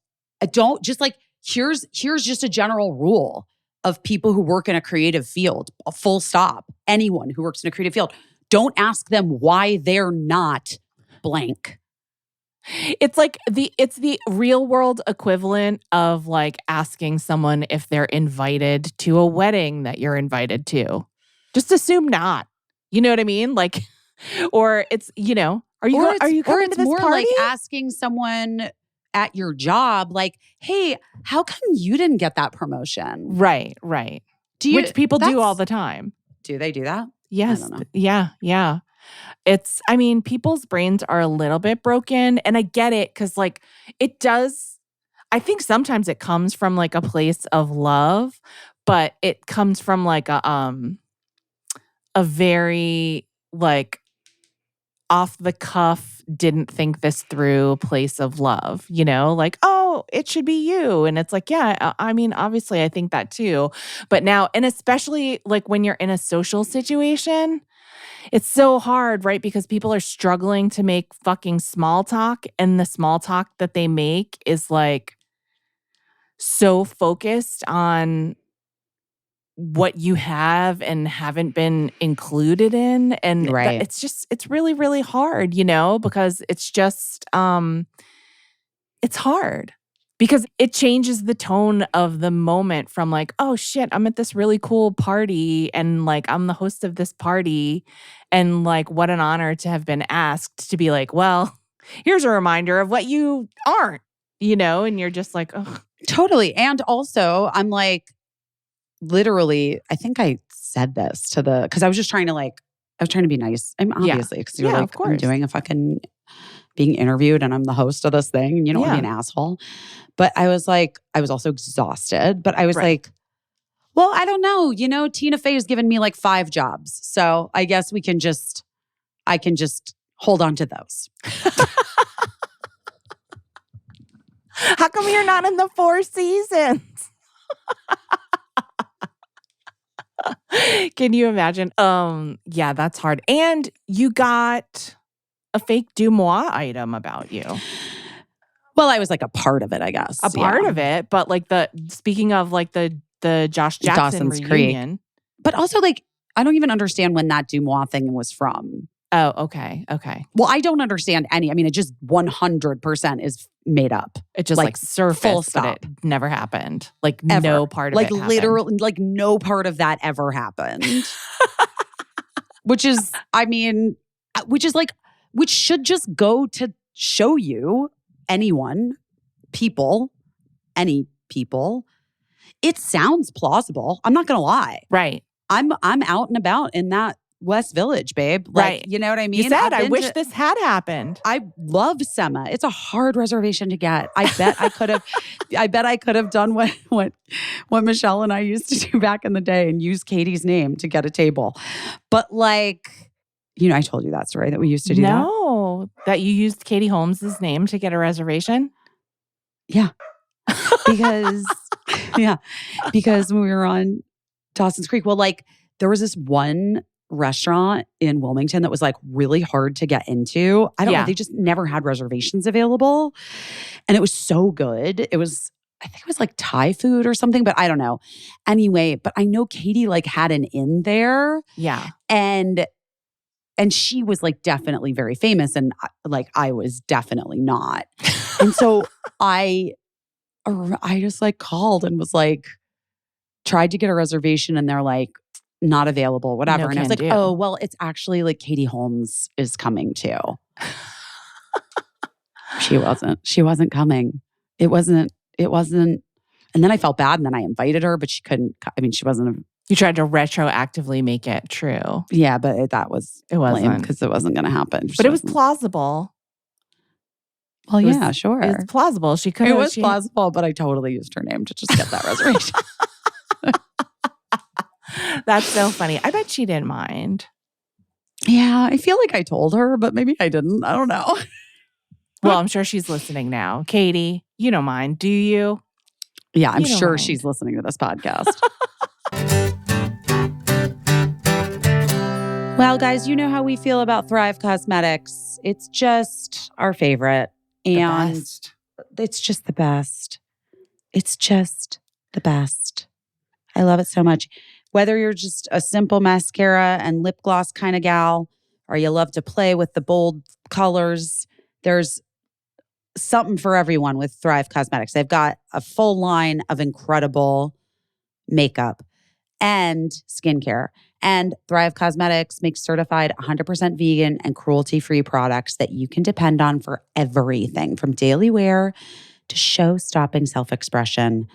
just like, here's just a general rule of people who work in a creative field, a full stop. Anyone who works in a creative field, don't ask them why they're not blank. It's like it's the real world equivalent of like asking someone if they're invited to a wedding that you're invited to. Just assume not. You know what I mean? Like, or it's, are you coming to this more party? like asking someone at your job, like, hey, how come you didn't get that promotion? Right. Which people do all that's- the time. Do they do that? Yes. I don't know. Yeah. People's brains are a little bit broken, and I get it because like it does. I think sometimes it comes from like a place of love, but it comes from like a very like off the cuff, didn't think this through place of love, like, oh, it should be you. And it's like, yeah, I mean, obviously I think that too. But now, and especially like when you're in a social situation, it's so hard, right? Because people are struggling to make fucking small talk. And the small talk that they make is like so focused on what you have and haven't been included in. And Right. it's really, really hard, because it's just, it's hard. Because it changes the tone of the moment from like, oh shit, I'm at this really cool party and like I'm the host of this party. And like, what an honor to have been asked to be like, well, here's a reminder of what you aren't, and you're just like, oh. Totally. And also, I'm like, literally, I think I said this because I was just trying to be nice. I'm obviously, because you're Yeah, like, of course. I'm doing a fucking being interviewed and I'm the host of this thing and you don't want to be an asshole. But I was also exhausted, but I was like, well, I don't know. Tina Fey has given me like 5 jobs. So I guess I can just hold on to those. How come you're not in the 4 seasons? Can you imagine? Yeah, that's hard. And you got a fake Dumois item about you. Well, I was like a part of it, I guess. A part of it, but like speaking of like the Josh Jackson Dawson's reunion. Creek. But also like, I don't even understand when that Dumois thing was from. Oh, okay. Well, I don't understand any. I mean, it just 100% is made up. It just like surfaced, full stop. but it never happened. Like Ever. no part of it happened. Literally, like no part of that ever happened. which should just go to show you any people. It sounds plausible. I'm not going to lie. Right. I'm out and about in that West Village, babe. Like, Right. You know what I mean? You said, I wish this had happened. I love Sema. It's a hard reservation to get. I bet I could have done what Michelle and I used to do back in the day and use Katie's name to get a table. But like, I told you that story that we used to do that. No, that you used Katie Holmes's name to get a reservation? Yeah. Because when we were on Dawson's Creek, well, like there was this one restaurant in Wilmington that was like really hard to get into. I don't know. They just never had reservations available. And it was so good. I think it was like Thai food or something, but I don't know. Anyway, but I know Katie like had an inn there. Yeah. And she was like definitely very famous. And like I was definitely not. And so I just like called and was like, tried to get a reservation and they're like, not available, whatever. No and I was like, do. oh, well, it's actually like Katie Holmes is coming too. She wasn't coming. It wasn't. And then I felt bad and then I invited her, but she couldn't. I mean, she wasn't. You tried to retroactively make it true. Yeah, but it wasn't because it wasn't going to happen. But it was plausible. Well, yeah, sure. It's plausible. She could. It was plausible, but I totally used her name to just get that reservation. That's so funny. I bet she didn't mind. Yeah, I feel like I told her, but maybe I didn't. I don't know. Well, I'm sure she's listening now. Katie, You don't mind, do you? Yeah, I'm You don't sure mind. she's listening to this podcast. Well, guys, you know how we feel about Thrive Cosmetics. It's just our favorite. And best. it's just the best. It's just the best. I love it so much. Whether you're just a simple mascara and lip gloss kind of gal, or you love to play with the bold colors, there's something for everyone with Thrive Cosmetics. They've got a full line of incredible makeup and skincare. And Thrive Cosmetics makes certified 100% vegan and cruelty-free products that you can depend on for everything from daily wear to show-stopping self-expression.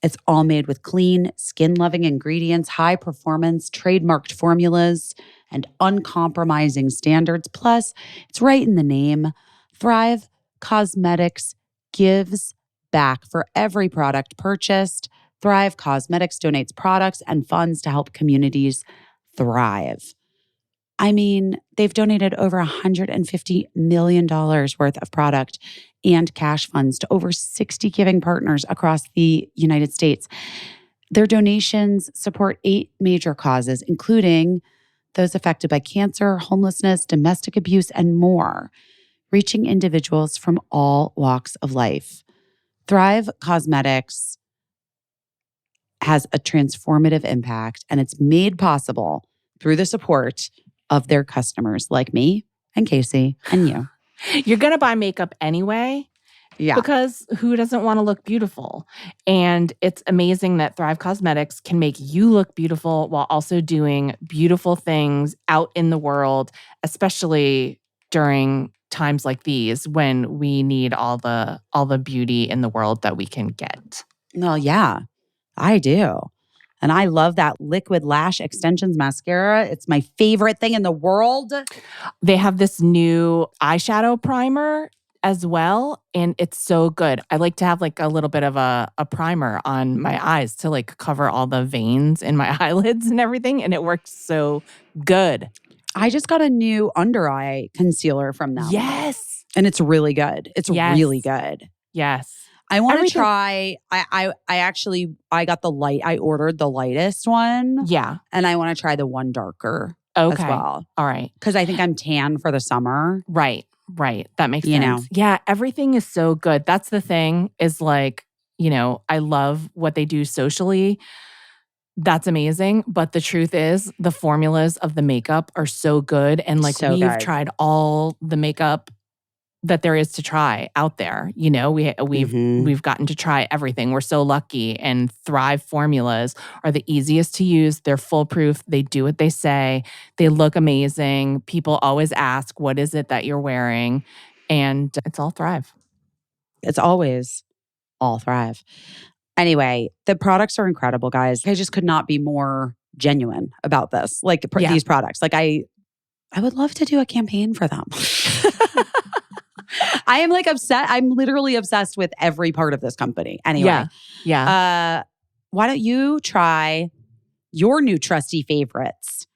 It's all made with clean, skin-loving ingredients, high-performance, trademarked formulas, and uncompromising standards. Plus, it's right in the name. Thrive Cosmetics gives back for every product purchased. Thrive Cosmetics donates products and funds to help communities thrive. I mean, they've donated over $150 million worth of product and cash funds to over 60 giving partners across the United States. Their donations support 8 major causes, including those affected by cancer, homelessness, domestic abuse, and more, reaching individuals from all walks of life. Thrive Cosmetics has a transformative impact, and it's made possible through the support of their customers like me and Caissie and you. You're going to buy makeup anyway. Yeah. Because who doesn't want to look beautiful? And it's amazing that Thrive Cosmetics can make you look beautiful while also doing beautiful things out in the world, especially during times like these when we need all the beauty in the world that we can get. Well, yeah, I do. And I love that Liquid Lash Extensions mascara. It's my favorite thing in the world. They have this new eyeshadow primer as well, and it's so good. I like to have like a little bit of a primer on my eyes to like cover all the veins in my eyelids and everything, and it works so good. I just got a new under eye concealer from them. Yes. And it's really good. It's Yes. really good. Yes. I want to Everything- try. I got the light. I ordered the lightest one. Yeah. And I want to try the one darker Okay. as well. All right. Because I think I'm tan for the summer. Right. That makes You sense. know. Yeah. Everything is so good. That's the thing is like, I love what they do socially. That's amazing. But the truth is the formulas of the makeup are so good. And like So we've good. tried all the makeup that there is to try out there. We've gotten to try everything. We're so lucky. And Thrive formulas are the easiest to use. They're foolproof. They do what they say. They look amazing. People always ask, what is it that you're wearing? And it's all Thrive. It's always all Thrive. Anyway, the products are incredible, guys. I just could not be more genuine about this. Like Yeah. these products. Like I would love to do a campaign for them. I am like obsessed. I'm literally obsessed with every part of this company. Anyway. Yeah. Why don't you try your new trusty favorites?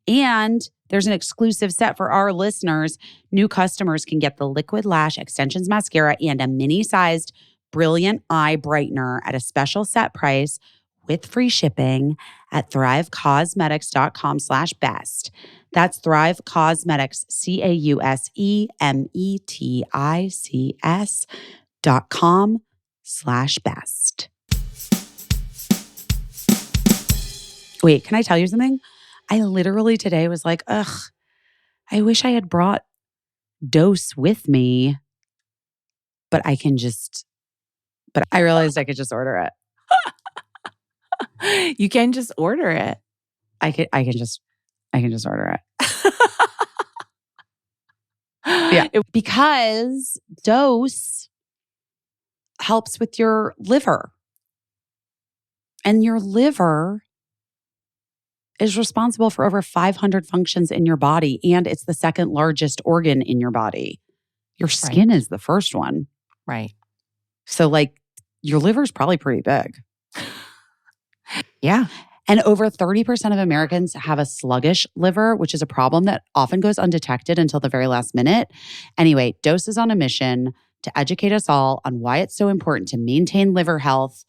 And there's an exclusive set for our listeners. New customers can get the Liquid Lash Extensions mascara and a mini-sized Brilliant Eye Brightener at a special set price with free shipping at thrivecosmetics.com/best. That's Thrive Cosmetics, CAUSEMETICS.com/best. Wait, can I tell you something? I literally today was like, ugh, I wish I had brought Dose with me, but I realized I could just order it. You can just order it. I can just order it. Yeah. Because Dose helps with your liver. And your liver is responsible for over 500 functions in your body. And it's the second largest organ in your body. Your skin is the first one. Right. So like your liver's probably pretty big. Yeah. And over 30% of Americans have a sluggish liver, which is a problem that often goes undetected until the very last minute. Anyway, Dose is on a mission to educate us all on why it's so important to maintain liver health.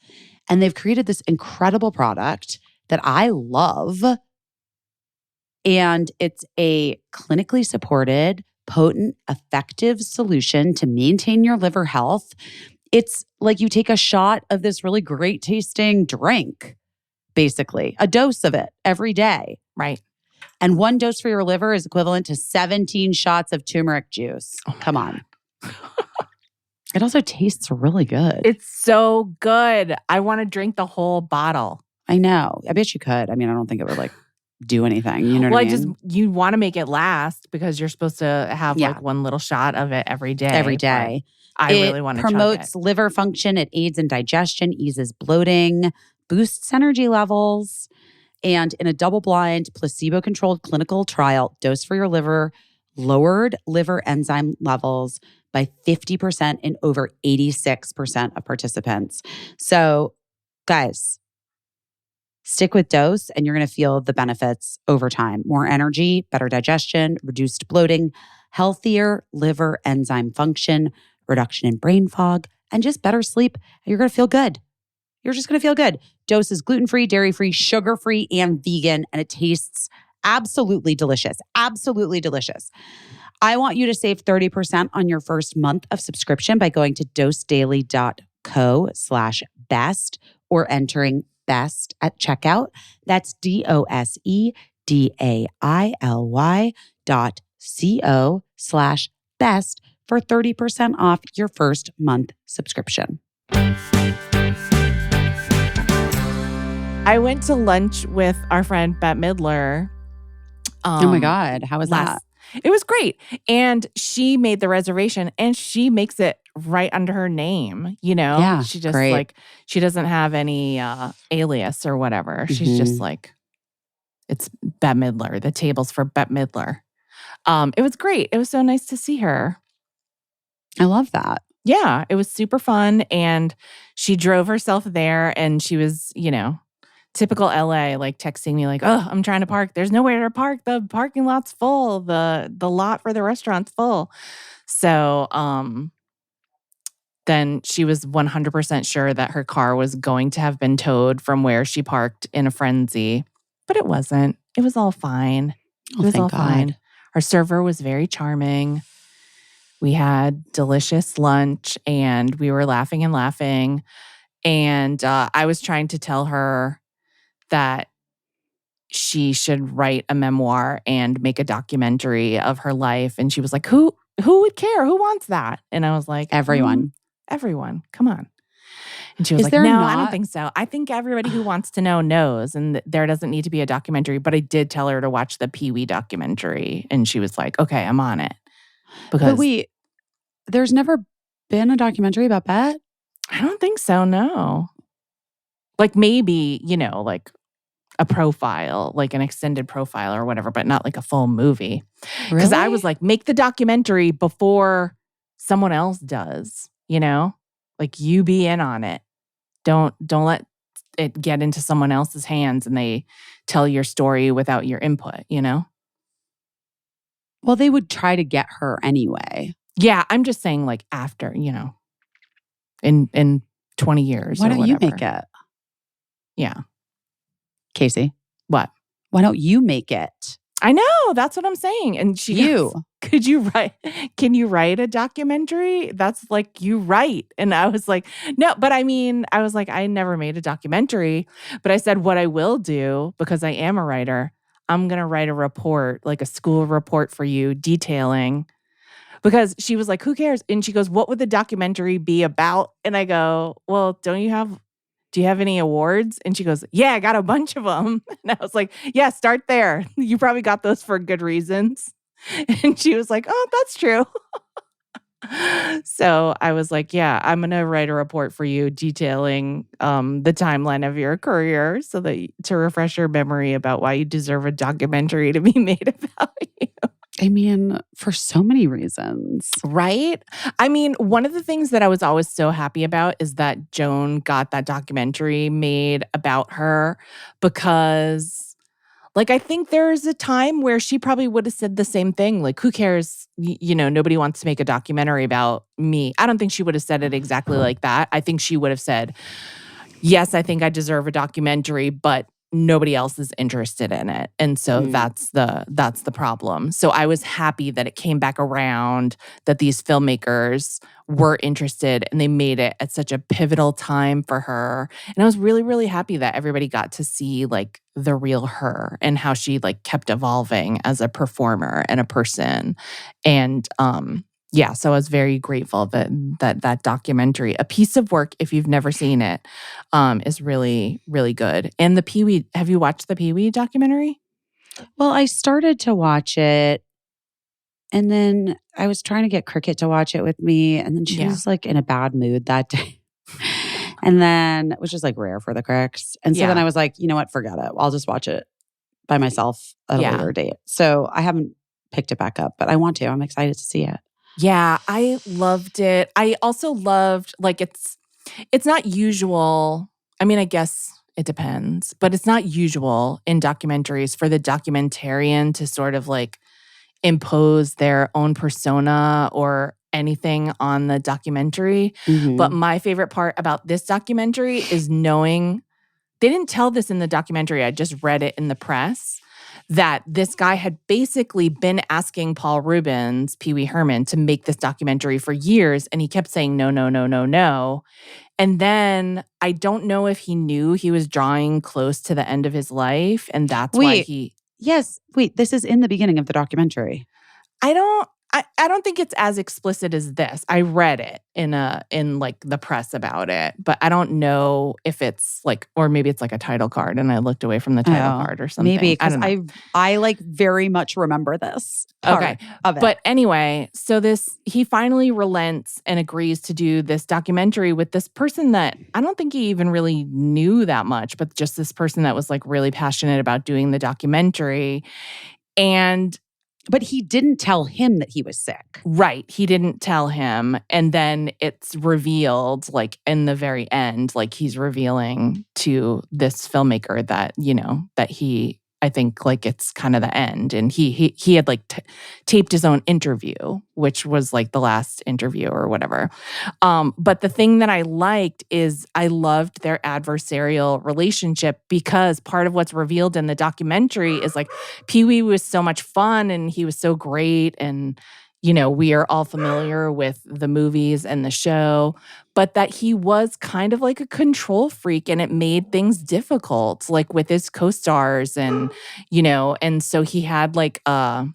And they've created this incredible product that I love. And it's a clinically supported, potent, effective solution to maintain your liver health. It's like you take a shot of this really great tasting drink, basically, a dose of it every day. Right. And one dose for your liver is equivalent to 17 shots of turmeric juice. Oh Come on. It also tastes really good. It's so good. I want to drink the whole bottle. I know. I bet you could. I mean, I don't think it would like do anything. You know what I mean? You want to make it last because you're supposed to have Yeah. like one little shot of it every day. Every day. I really want to chug it. Promotes liver function. It aids in digestion, eases bloating, boosts energy levels. And in a double-blind, placebo-controlled clinical trial, dose for your liver lowered liver enzyme levels by 50% in over 86% of participants. So, guys, stick with dose and you're going to feel the benefits over time. More energy, better digestion, reduced bloating, healthier liver enzyme function, reduction in brain fog, and just better sleep. You're going to feel good. You're just going to feel good. Dose is gluten-free, dairy-free, sugar-free, and vegan, and it tastes absolutely delicious. Absolutely delicious. I want you to save 30% on your first month of subscription by going to dosedaily.co/best or entering BEST at checkout. That's DOSEDAILY.co/best for 30% off your first month subscription. I went to lunch with our friend Bette Midler. Oh my God. How was that? It was great. And she made the reservation and she makes it right under her name, you know? Yeah, she just great. like, she doesn't have any alias or whatever. She's just like, it's Bette Midler. The table's for Bette Midler. It was great. It was so nice to see her. I love that. Yeah, it was super fun. And she drove herself there and she was, you know, typical LA, like texting me like, oh, I'm trying to park. There's nowhere to park. The parking lot's full. The lot for the restaurant's full. So then she was 100% sure that her car was going to have been towed from where she parked in a frenzy. But it wasn't. It was all fine. Oh, It was thank all God. fine. Our server was very charming. We had delicious lunch and we were laughing and laughing. And I was trying to tell her that she should write a memoir and make a documentary of her life. And she was like, who would care? Who wants that? And I was like, Everyone. Everyone. Come on. And she was Is like, there no, I not- don't think so. I think everybody who wants to know knows. And there doesn't need to be a documentary. But I did tell her to watch the Pee-wee documentary. And she was like, okay, I'm on it. Because But wait, there's never been a documentary about Bette? I don't think so, no. Like maybe, you know, like a profile, like an extended profile or whatever, but not like a full movie. Because I was like, make the documentary before someone else does, you know? Like you be in on it. Don't let it get into someone else's hands and they tell your story without your input, you know? Well, they would try to get her anyway. Yeah, I'm just saying like after, you know, in 20 years Why or don't you whatever. make it? Yeah. Caissie, What? why don't you make it? I know, that's what I'm saying. And she goes, can you write a documentary? That's like you write. And I was like, no, but I mean, I was like, I never made a documentary, but I said what I will do because I am a writer. I'm going to write a report, like a school report for you detailing because she was like, who cares? And she goes, what would the documentary be about? And I go, well, do you have any awards? And she goes, yeah, I got a bunch of them. And I was like, yeah, start there. You probably got those for good reasons. And she was like, oh, that's true. So I was like, yeah, I'm going to write a report for you detailing the timeline of your career so that to refresh your memory about why you deserve a documentary to be made about you. I mean, for so many reasons. Right? I mean, one of the things that I was always so happy about is that Joan got that documentary made about her because, Like, I think there's a time where she probably would have said the same thing. Like, who cares? Nobody wants to make a documentary about me. I don't think she would have said it exactly like that. I think she would have said, yes, I think I deserve a documentary, but nobody else is interested in it. And so that's the problem. So I was happy that it came back around, that these filmmakers were interested and they made it at such a pivotal time for her. And I was really, really happy that everybody got to see like the real her and how she like kept evolving as a performer and a person. And yeah, so I was very grateful that documentary, a piece of work, if you've never seen it, is really, really good. And the Pee-wee, have you watched the Pee-wee documentary? Well, I started to watch it, and then I was trying to get Cricket to watch it with me, and then she was like in a bad mood that day. And then, which is like rare for the Cricks. And so then I was like, you know what, forget it. I'll just watch it by myself at a later date. So I haven't picked it back up, but I want to. I'm excited to see it. Yeah, I loved it. I also loved, like, it's not usual. I mean, I guess it depends, but it's not usual in documentaries for the documentarian to sort of like impose their own persona or anything on the documentary. But my favorite part about this documentary is knowing, they didn't tell this in the documentary, I just read it in the press, that this guy had basically been asking Paul Rubens, Pee Wee Herman, to make this documentary for years. And he kept saying, no, no, no, no, no. And then I don't know if he knew he was drawing close to the end of his life. And that's why he... Yes. Wait, this is in the beginning of the documentary. I don't think it's as explicit as this. I read it in like the press about it, but I don't know if it's like, or maybe it's like a title card and I looked away from the title card or something. Maybe, because I like very much remember this part of it. But anyway, so he finally relents and agrees to do this documentary with this person that I don't think he even really knew that much, but just this person that was like really passionate about doing the documentary. But he didn't tell him that he was sick. Right. He didn't tell him. And then it's revealed, like, in the very end, like, he's revealing to this filmmaker that, that he, I think, like, it's kind of the end. And he had, like, taped his own interview, which was, like, the last interview or whatever. But the thing that I liked is I loved their adversarial relationship, because part of what's revealed in the documentary is, like, Pee-wee was so much fun and he was so great, and we are all familiar with the movies and the show, but that he was kind of like a control freak, and it made things difficult, like with his co-stars and, and so he had like a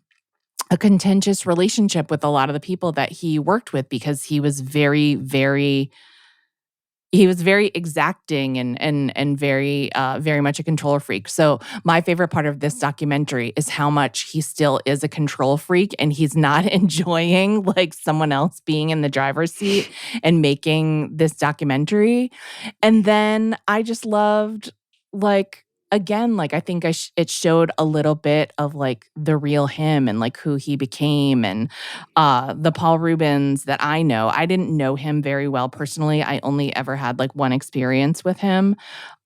contentious relationship with a lot of the people that he worked with, because he was very, very... he was very exacting and very, very much a control freak. So my favorite part of this documentary is how much he still is a control freak, and he's not enjoying like someone else being in the driver's seat and making this documentary. And then I just loved, like, again, like, I think it showed a little bit of like the real him and like who he became. And the Paul Rubens that I know, I didn't know him very well personally. I only ever had like one experience with him.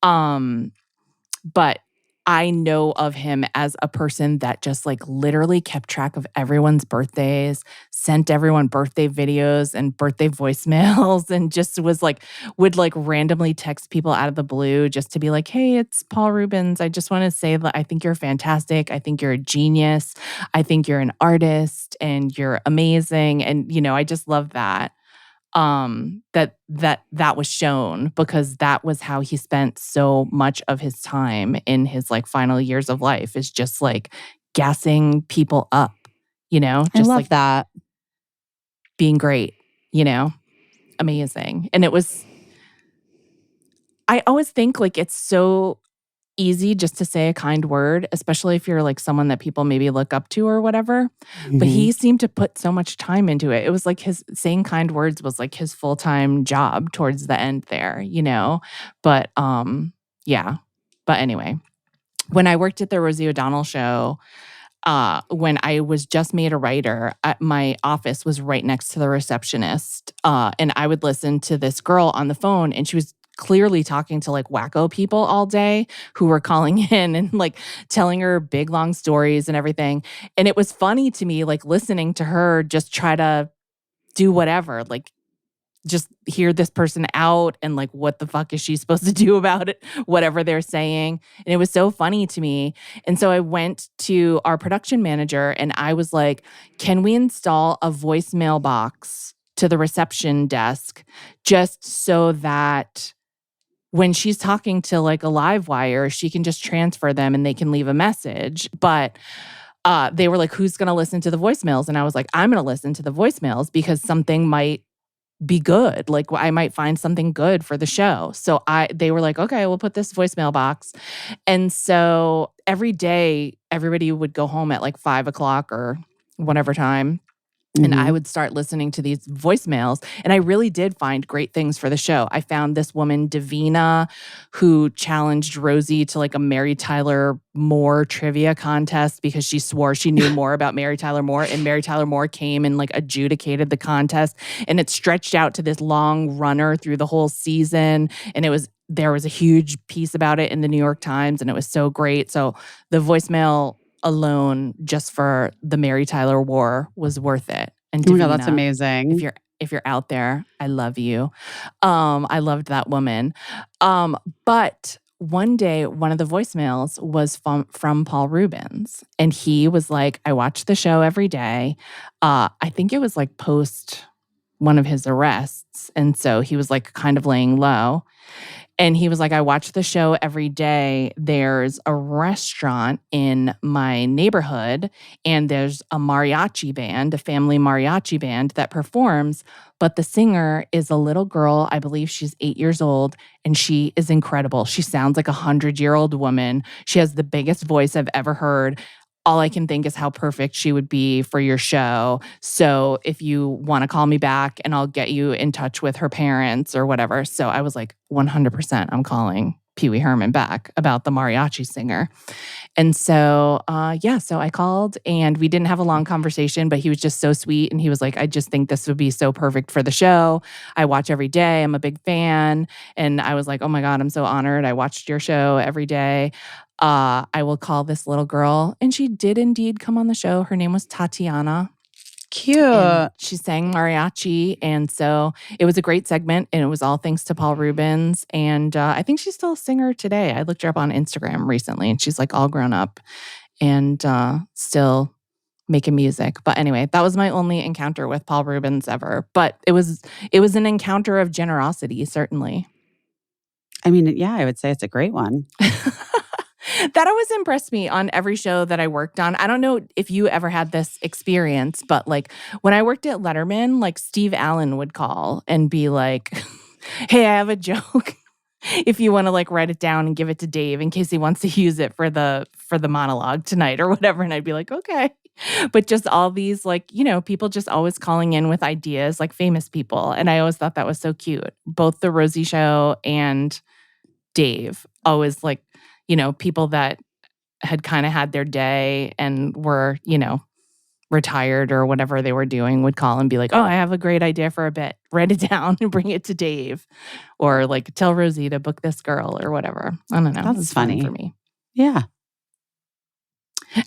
But I know of him as a person that just like literally kept track of everyone's birthdays, sent everyone birthday videos and birthday voicemails, and just was like, would like randomly text people out of the blue just to be like, hey, it's Paul Rubens. I just want to say that I think you're fantastic. I think you're a genius. I think you're an artist and you're amazing. And, I just love that. That was shown, because that was how he spent so much of his time in his like final years of life, is just like gassing people up, just I love like that. Being great, amazing. And I always think like it's so easy just to say a kind word, especially if you're like someone that people maybe look up to or whatever. But he seemed to put so much time into it. It was like his saying kind words was like his full-time job towards the end there, But yeah. But anyway, when I worked at the Rosie O'Donnell show, when I was just made a writer, my office was right next to the receptionist. And I would listen to this girl on the phone, and she was clearly talking to like wacko people all day who were calling in and like telling her big long stories and everything. And it was funny to me, like listening to her just try to do whatever, like just hear this person out and like what the fuck is she supposed to do about it, whatever they're saying. And it was so funny to me. And so I went to our production manager and I was like, can we install a voicemail box to the reception desk just so that when she's talking to like a live wire, she can just transfer them and they can leave a message. But they were like, who's going to listen to the voicemails? And I was like, I'm going to listen to the voicemails because something might be good. Like I might find something good for the show. So they were like, okay, we'll put this voicemail box. And so every day, everybody would go home at like 5 o'clock or whatever time. And I would start listening to these voicemails. And I really did find great things for the show. I found this woman, Davina, who challenged Rosie to like a Mary Tyler Moore trivia contest because she swore she knew more about Mary Tyler Moore. And Mary Tyler Moore came and like adjudicated the contest. And it stretched out to this long runner through the whole season. And there was a huge piece about it in the New York Times. And it was so great. So the voicemail alone just for the Mary Tyler War was worth it. And Oh my God, Davina, that's amazing. if you're out there, I love you. I loved that woman. But one day, one of the voicemails was from Paul Rubens. And he was like, I watch the show every day. I think it was like post one of his arrests. And so he was like kind of laying low. And he was like, I watch the show every day. There's a restaurant in my neighborhood, and there's a mariachi band, a family mariachi band that performs. But the singer is a little girl. I believe she's 8 years old, and she is incredible. She sounds like a 100-year-old woman. She has the biggest voice I've ever heard. All I can think is how perfect she would be for your show. So if you want to call me back and I'll get you in touch with her parents or whatever. So I was like, 100% I'm calling Pee Wee Herman back about the mariachi singer. And so, so I called and we didn't have a long conversation, but he was just so sweet. And he was like, I just think this would be so perfect for the show. I watch every day. I'm a big fan. And I was like, oh my God, I'm so honored. I watched your show every day. I will call this little girl. And she did indeed come on the show. Her name was Tatiana. Cute. And she sang mariachi. And so it was a great segment. And it was all thanks to Paul Rubens. And I think she's still a singer today. I looked her up on Instagram recently and she's like all grown up and still making music. But anyway, that was my only encounter with Paul Rubens ever. But it was an encounter of generosity, certainly. I mean, yeah, I would say it's a great one. That always impressed me on every show that I worked on. I don't know if you ever had this experience, but like when I worked at Letterman, like Steve Allen would call and be like, hey, I have a joke. If you want to like write it down and give it to Dave in case he wants to use it for the monologue tonight or whatever. And I'd be like, okay. But just all these like, people just always calling in with ideas, like famous people. And I always thought that was so cute. Both the Rosie show and Dave always like, people that had kind of had their day and were, retired or whatever they were doing would call and be like, oh, I have a great idea for a bit. Write it down and bring it to Dave. Or like tell Rosie to book this girl or whatever. I don't know. That's funny for me. Yeah.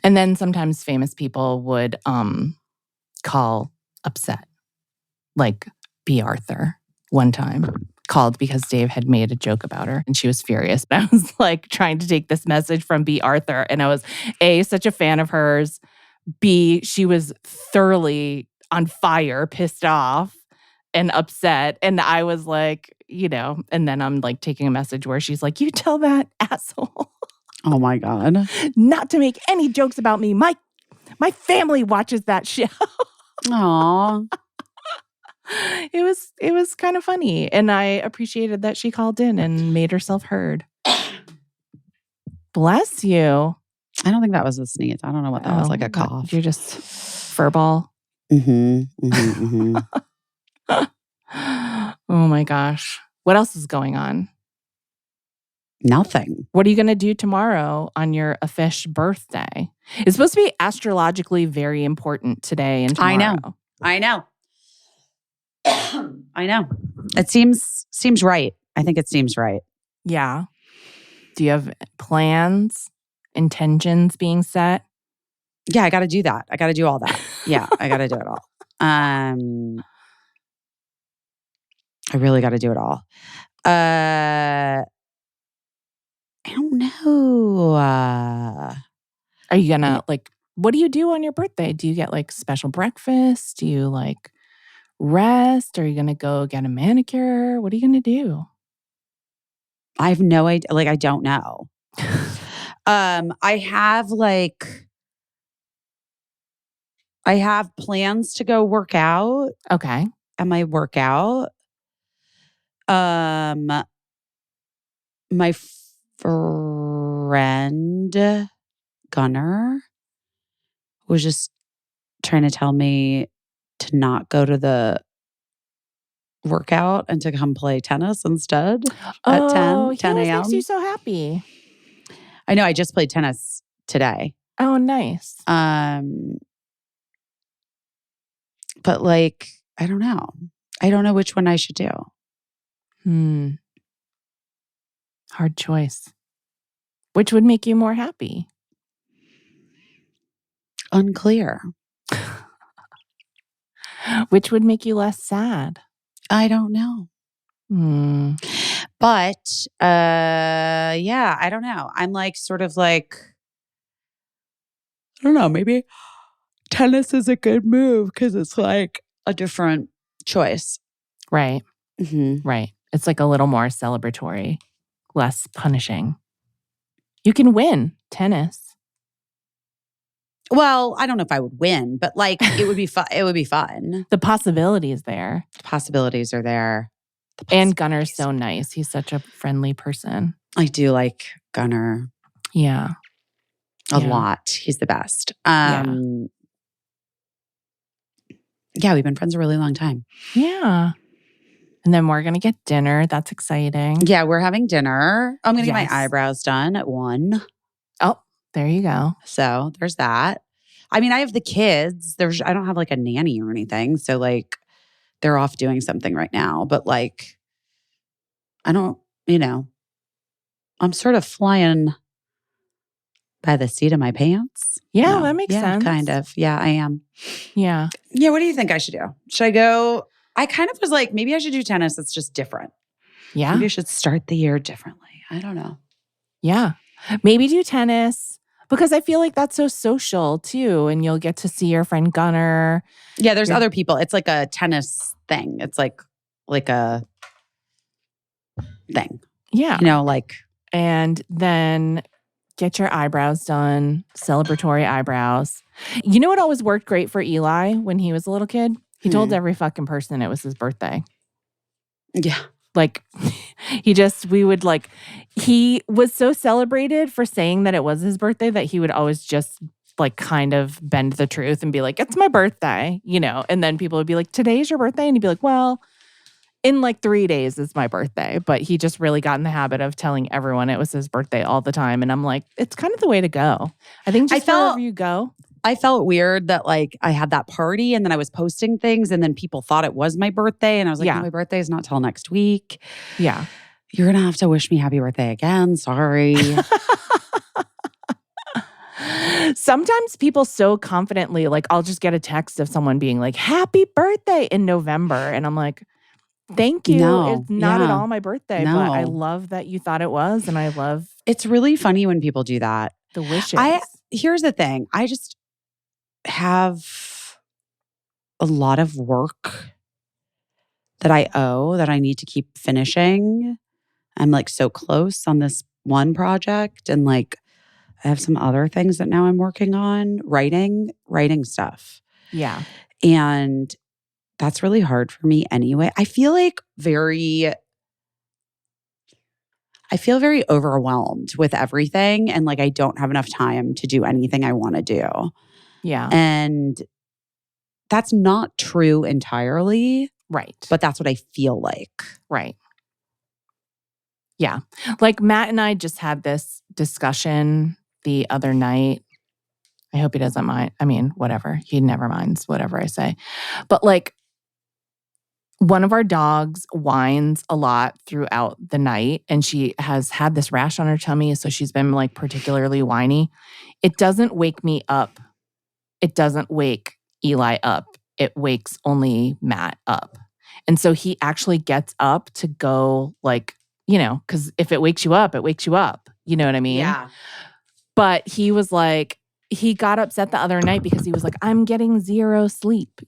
And then sometimes famous people would call upset. Like B. Arthur one time called because Dave had made a joke about her and she was furious. I was like trying to take this message from B. Arthur and I was A, such a fan of hers. B, she was thoroughly on fire, pissed off and upset. And I was like, and then I'm like taking a message where she's like, you tell that asshole. Oh my God. Not to make any jokes about me. My family watches that show. Aw. It was kind of funny. And I appreciated that she called in and made herself heard. Bless you. I don't think that was a sneeze. I don't know what that was, like a cough. You're just furball. Oh my gosh. What else is going on? Nothing. What are you going to do tomorrow on your Afish birthday? It's supposed to be astrologically very important today and tomorrow. I know. I know. It seems right. I think it seems right. Yeah. Do you have plans, intentions being set? Yeah, I got to do that. I got to do all that. Yeah, I got to do it all. I really got to do it all. I don't know. Are you gonna what do you do on your birthday? Do you get like special breakfast? Do you like rest? Are you gonna go get a manicure? What are you gonna do? I have no idea. Like, I don't know. I have plans to go work out Okay. at my workout. My friend Gunner was just trying to tell me to not go to the workout and to come play tennis instead at Oh, 10 he always makes you a.m. so happy. I know I just played tennis today. Oh, nice. But like, I don't know. I don't know which one I should do. Hard choice. Which would make you more happy? Unclear. Which would make you less sad? I don't know. But yeah, I don't know. I'm like sort of like, I don't know, maybe tennis is a good move because it's like a different choice. Right. Mm-hmm. Right. It's like a little more celebratory, less punishing. You can win tennis. Well, I don't know if I would win, but like it would be fun. It would be fun. The possibility is there. The possibilities are there. And Gunner's so nice. He's such a friendly person. I do like Gunner. Yeah. A lot. He's the best. Yeah, we've been friends a really long time. Yeah. And then we're going to get dinner. That's exciting. Yeah, we're having dinner. I'm going to get Yes. my eyebrows done at 1. Oh, there you go. So there's that. I mean, I have the kids. I don't have like a nanny or anything. So like they're off doing something right now. But like, I don't, I'm sort of flying by the seat of my pants. Yeah, that makes sense. Kind of. Yeah, I am. Yeah. Yeah, what do you think I should do? Should I go? I kind of was like, maybe I should do tennis. It's just different. Yeah. Maybe I should start the year differently. I don't know. Yeah. Maybe do tennis because I feel like that's so social too. And you'll get to see your friend Gunner. Yeah, there's other people. It's like a tennis thing. It's like a thing. Yeah. And then get your eyebrows done, celebratory eyebrows. You know what always worked great for Eli when he was a little kid? He told every fucking person it was his birthday. Yeah. Like, he was so celebrated for saying that it was his birthday that he would always just like kind of bend the truth and be like, it's my birthday, and then people would be like, today's your birthday? And he'd be like, well, in like 3 days is my birthday. But he just really got in the habit of telling everyone it was his birthday all the time. And I'm like, it's kind of the way to go. I think wherever you go. I felt weird that like I had that party and then I was posting things and then people thought it was my birthday. And I was like, no, my birthday is not till next week. Yeah. You're going to have to wish me happy birthday again. Sorry. Sometimes people so confidently, like I'll just get a text of someone being like, happy birthday in November. And I'm like, thank you. No, it's not at all my birthday, no. but I love that you thought it was. And I love it's really funny when people do that. The wishes. Here's the thing. I just have a lot of work that I owe that I need to keep finishing. I'm like so close on this one project and like I have some other things that now I'm working on, writing stuff. Yeah. And that's really hard for me anyway. I feel very overwhelmed with everything and like I don't have enough time to do anything I want to do. Yeah. And that's not true entirely. Right. But that's what I feel like. Right. Yeah. Like Matt and I just had this discussion the other night. I hope he doesn't mind. I mean, whatever. He never minds whatever I say. But like one of our dogs whines a lot throughout the night, and she has had this rash on her tummy, so she's been like particularly whiny. It doesn't wake me up. It doesn't wake Eli up. It wakes only Matt up. And so he actually gets up to go like, because if it wakes you up, it wakes you up. You know what I mean? Yeah. But he was like, he got upset the other night because he was like, I'm getting 0 sleep,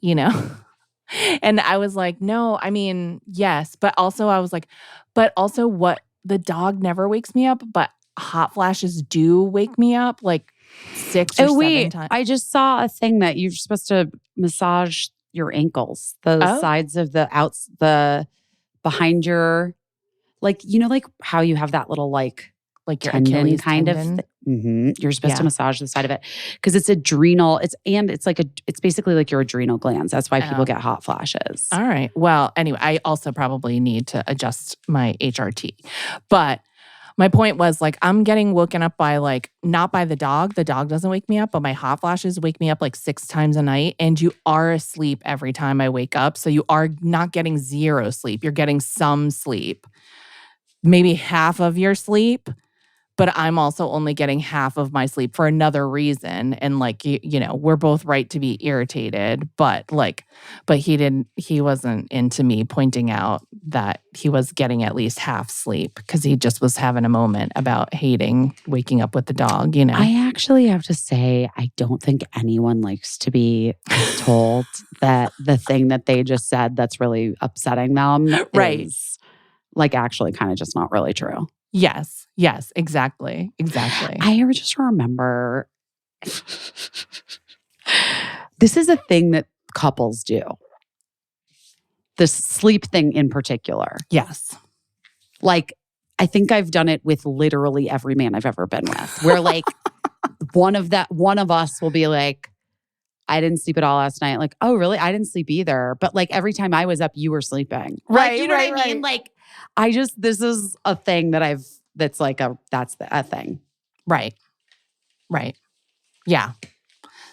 And I was like, no, I mean, yes. But also I was like, what the dog never wakes me up, but hot flashes do wake me up like 6 or 7 times. I just saw a thing that you're supposed to massage your ankles, the sides of the behind your, like, like how you have that little like your tendon Achilles kind tendon. of. You're supposed to massage the side of it because it's adrenal. It's basically like your adrenal glands. That's why people get hot flashes. All right. Well, anyway, I also probably need to adjust my HRT. But my point was like, I'm getting woken up by like, not by the dog. The dog doesn't wake me up, but my hot flashes wake me up like 6 times a night. And you are asleep every time I wake up. So you are not getting 0 sleep. You're getting some sleep, maybe half of your sleep. But I'm also only getting half of my sleep for another reason. And like, we're both right to be irritated. But he wasn't into me pointing out that he was getting at least half sleep because he just was having a moment about hating waking up with the dog, I actually have to say, I don't think anyone likes to be told that the thing that they just said that's really upsetting them is like actually kind of just not really true. Yes, exactly. I just remember this is a thing that couples do. The sleep thing in particular. Yes. Like, I think I've done it with literally every man I've ever been with. Where like one of us will be like, I didn't sleep at all last night. Like, oh, really? I didn't sleep either. But like every time I was up, you were sleeping. Right. Like, you know what I mean? Like, this is a thing that that's a thing. Right. Yeah.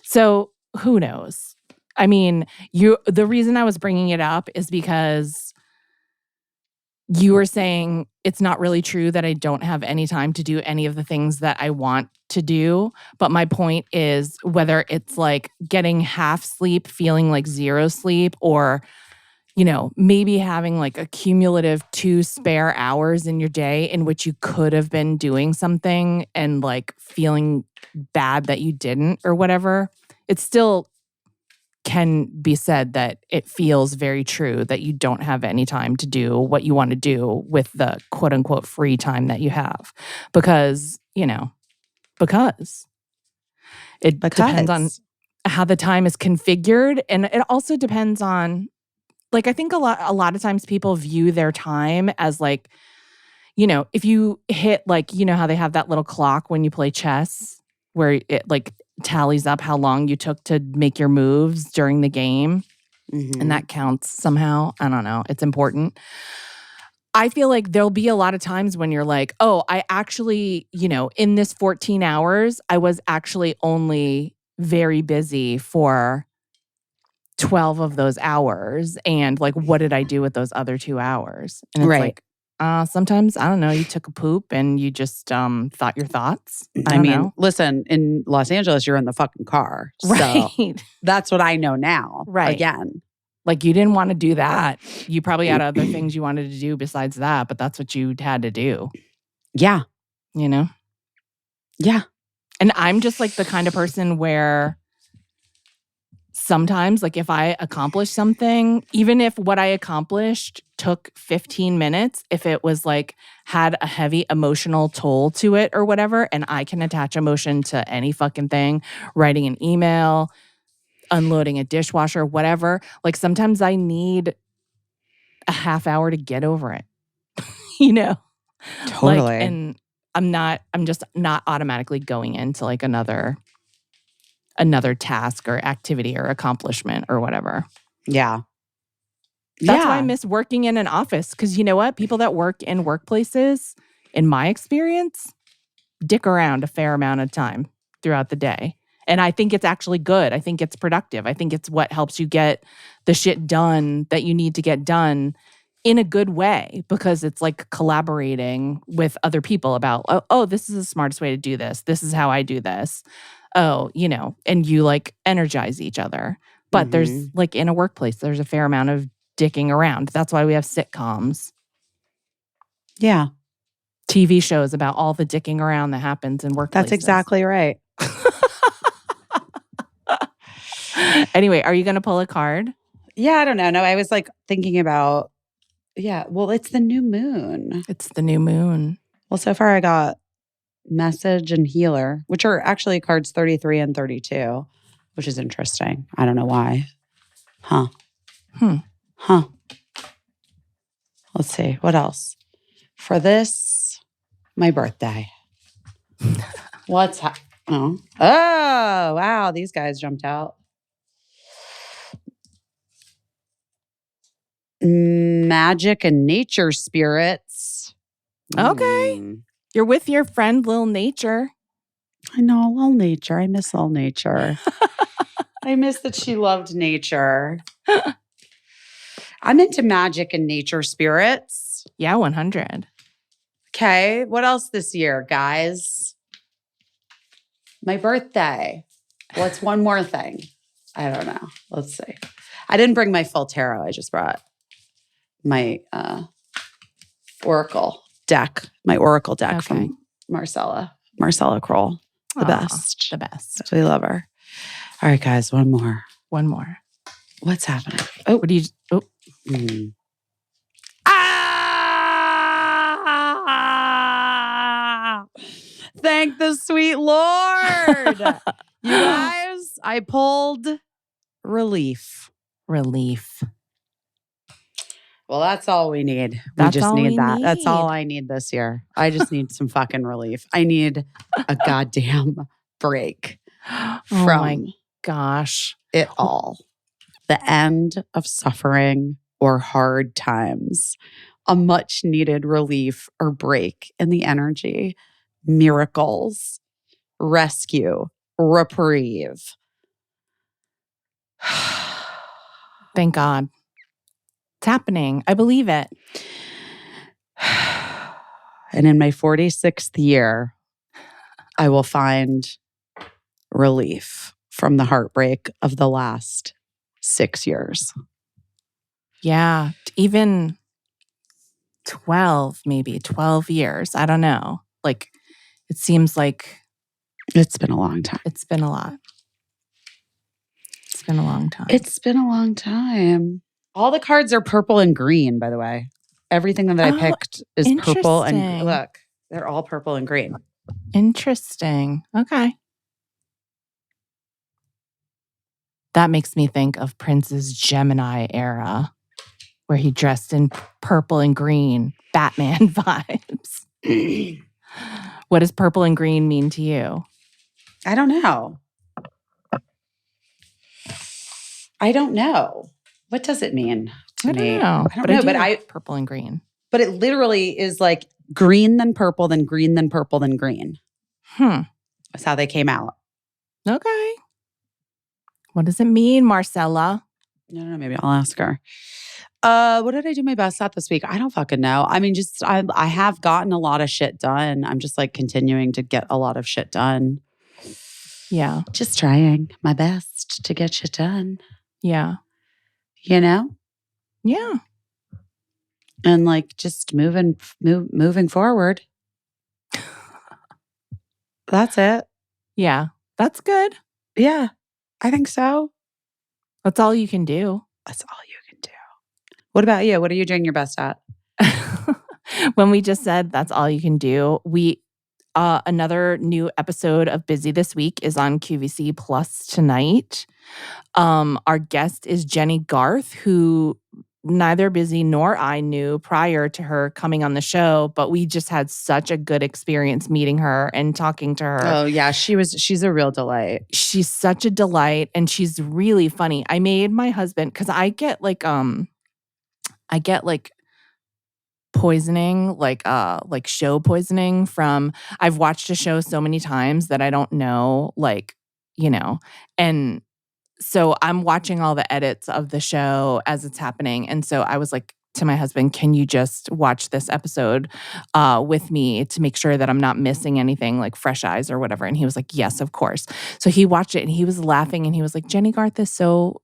So who knows? I mean, the reason I was bringing it up is because you were saying it's not really true that I don't have any time to do any of the things that I want to do. But my point is whether it's like getting half sleep, feeling like 0 sleep, or maybe having like a cumulative 2 spare hours in your day in which you could have been doing something and like feeling bad that you didn't or whatever. It still can be said that it feels very true that you don't have any time to do what you want to do with the quote unquote free time that you have because it depends on how the time is configured. And it also depends on, like, I think a lot of times people view their time as like, if you hit like, how they have that little clock when you play chess where it like tallies up how long you took to make your moves during the game. Mm-hmm. And that counts somehow. I don't know. It's important. I feel like there'll be a lot of times when you're like, oh, I actually, in this 14 hours, I was actually only very busy for 12 of those hours. And like, what did I do with those other 2 hours? And it's like, sometimes, I don't know, you took a poop and you just thought your thoughts. I mean, listen, in Los Angeles, you're in the fucking car. Right. So that's what I know now. Right. Again. Like you didn't want to do that. You probably had other things you wanted to do besides that, but that's what you had to do. Yeah. Yeah. And I'm just like the kind of person where sometimes, like if I accomplish something, even if what I accomplished took 15 minutes, if it was like had a heavy emotional toll to it or whatever, and I can attach emotion to any fucking thing, writing an email, unloading a dishwasher, whatever. Like sometimes I need a half hour to get over it, Totally. Like, and I'm just not automatically going into like another task or activity or accomplishment or whatever. Yeah. That's why I miss working in an office. Because you know what? People that work in workplaces, in my experience, dick around a fair amount of time throughout the day. And I think it's actually good. I think it's productive. I think it's what helps you get the shit done that you need to get done in a good way, because it's like collaborating with other people about, oh, this is the smartest way to do this. This is how I do this. Oh, and you like energize each other. But there's like in a workplace, there's a fair amount of dicking around. That's why we have sitcoms. Yeah. TV shows about all the dicking around that happens in workplaces. That's exactly right. Anyway, are you going to pull a card? Yeah, I don't know. No, I was like thinking about, well, it's the new moon. It's the new moon. Well, so far I got message and healer, which are actually cards 33 and 32, which is interesting. I don't know why. Huh. Let's see. What else? For this, my birthday. What's oh, wow. These guys jumped out. Magic and nature spirits. Okay. You're with your friend Lil Nature. I know, Lil Nature. I miss Lil Nature. I miss that she loved nature. I'm into magic and nature spirits. Yeah, 100. Okay. What else this year, guys? My birthday. What's one more thing? I don't know. Let's see. I didn't bring my full tarot. I just brought my oracle deck. My oracle deck from Marcella Kroll. The best. The best. We love her. All right, guys. One more. One more. What's happening? Oh, what do you? Oh. Ah! Thank the sweet Lord. You guys, I pulled relief. Relief. Well, that's all we need. That's we just all need we that. need. That's all I need this year. I just need some fucking relief. I need a goddamn break Oh from my gosh. it all. The end of suffering or hard times. A much needed relief or break in the energy. Miracles. Rescue. Reprieve. Thank God. It's happening. I believe it. And in my 46th year, I will find relief from the heartbreak of the last 6 years. Yeah. Even 12, maybe 12 years. I don't know. Like, it seems like It's been a long time. it's been a lot. It's been a long time. It's been a long time. All the cards are purple and green, by the way. Everything that I picked is purple and interesting. look, they're all purple and green. Interesting. Okay. That makes me think of Prince's Gemini era, where he dressed in purple and green, Batman vibes. What does purple and green mean to you? I don't know. What does it mean to I don't me? know. I don't know, but like purple and green. But it literally is like green, then purple, then green, then purple, then green. That's how they came out. Okay. What does it mean, Marcella? I don't know. Maybe I'll ask her. What did I do my best at this week? I don't fucking know. I mean, just I have gotten a lot of shit done. I'm just like continuing to get a lot of shit done. Yeah. Just trying my best to get shit done. Yeah. You know? Yeah. And like just moving forward. That's it. Yeah. That's good. Yeah. I think so. That's all you can do. That's all you can do. What about you? What are you doing your best at? When we just said that's all you can do, another new episode of Busy This Week is on QVC Plus tonight. Our guest is Jenny Garth, who neither Busy nor I knew prior to her coming on the show, but we just had such a good experience meeting her and talking to her. Oh yeah, she's a real delight. She's such a delight and she's really funny. I made my husband, because I get like poisoning, like show poisoning from, I've watched a show so many times that I don't know like and so I'm watching all the edits of the show as it's happening. And so I was like to my husband, can you just watch this episode with me to make sure that I'm not missing anything like fresh eyes or whatever? And he was like, yes, of course. So he watched it and he was laughing and he was like, Jenny Garth is so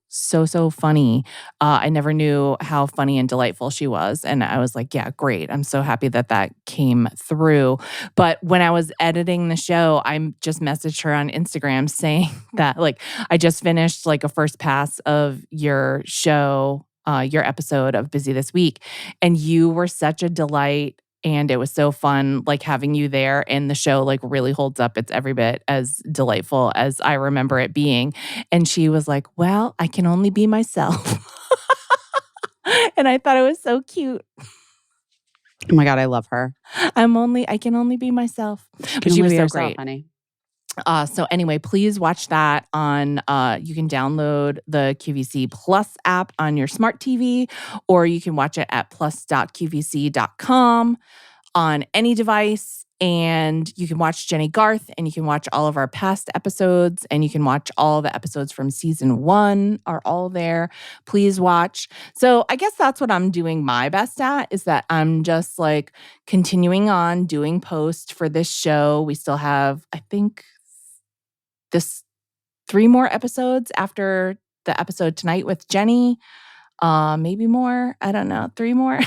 funny. I never knew how funny and delightful she was. And I was like, yeah, great. I'm so happy that came through. But when I was editing the show, I just messaged her on Instagram saying that like, I just finished like a first pass of your show, your episode of Busy This Week, and you were such a delight. And it was so fun, like having you there. And the show like really holds up. It's every bit as delightful as I remember it being. And she was like, well, I can only be myself. And I thought it was so cute. Oh my God, I love her. I can only be myself. But she was so great. Honey. So anyway, please watch that on, you can download the QVC Plus app on your smart TV, or you can watch it at plus.qvc.com on any device. And you can watch Jenny Garth, and you can watch all of our past episodes, and you can watch all the episodes from season 1 are all there. Please watch. So I guess that's what I'm doing my best at, is that I'm just like continuing on doing post for this show. We still have, I think, this 3 more episodes after the episode tonight with Jenny. Maybe more. I don't know. 3 more.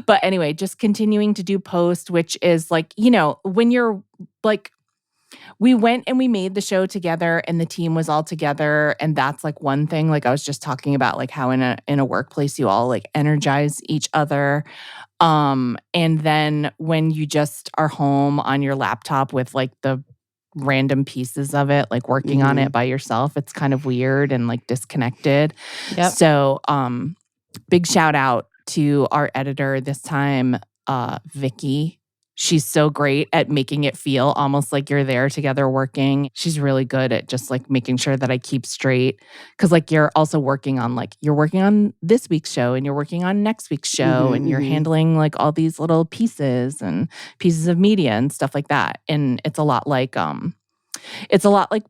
But anyway, just continuing to do post, which is like, when you're like, we went and we made the show together and the team was all together. And that's like one thing, like I was just talking about, like how in a workplace, you all like energize each other. And then when you just are home on your laptop with like the random pieces of it, like working on it by yourself, it's kind of weird and like disconnected. Yep. So, big shout out to our editor this time, Vicky. She's so great at making it feel almost like you're there together working. She's really good at just like making sure that I keep straight. Cause like you're also working on this week's show and you're working on next week's show and you're handling like all these little pieces of media and stuff like that. And it's a lot like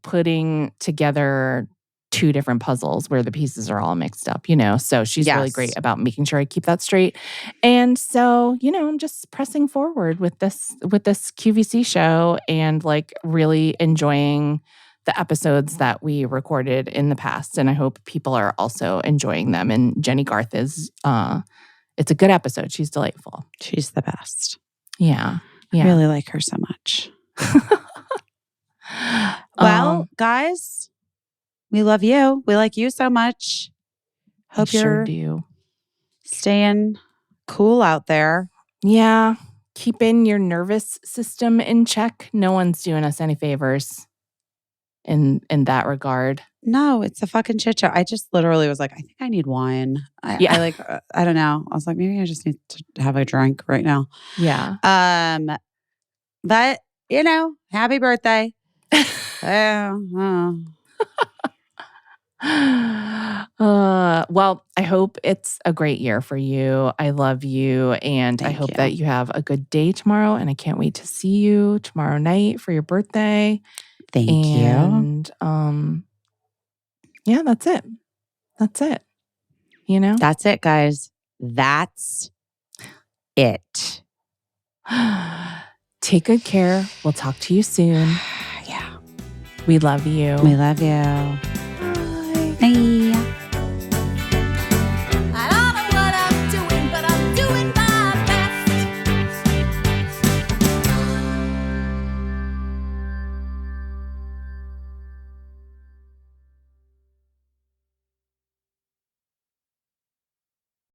putting together 2 different puzzles where the pieces are all mixed up, So she's really great about making sure I keep that straight. And so, I'm just pressing forward with this QVC show and like really enjoying the episodes that we recorded in the past. And I hope people are also enjoying them. And Jenny Garth is, it's a good episode. She's delightful. She's the best. Yeah. I really like her so much. Well, guys, we love you. We like you so much. Hope you're staying cool out there. Yeah. Keeping your nervous system in check. No one's doing us any favors in that regard. No, it's a fucking shit show. I just literally was like, I think I need wine. I don't know. I was like, maybe I just need to have a drink right now. Yeah. But happy birthday. Well, I hope it's a great year for you. I love you. And I hope that you have a good day tomorrow. And I can't wait to see you tomorrow night for your birthday. Thank you. And yeah, that's it. That's it. That's it, guys. That's it. Take good care. We'll talk to you soon. Yeah. We love you. We love you. Bye. I don't know what I'm doing, but I'm doing my best.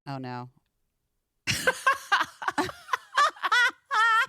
Oh no.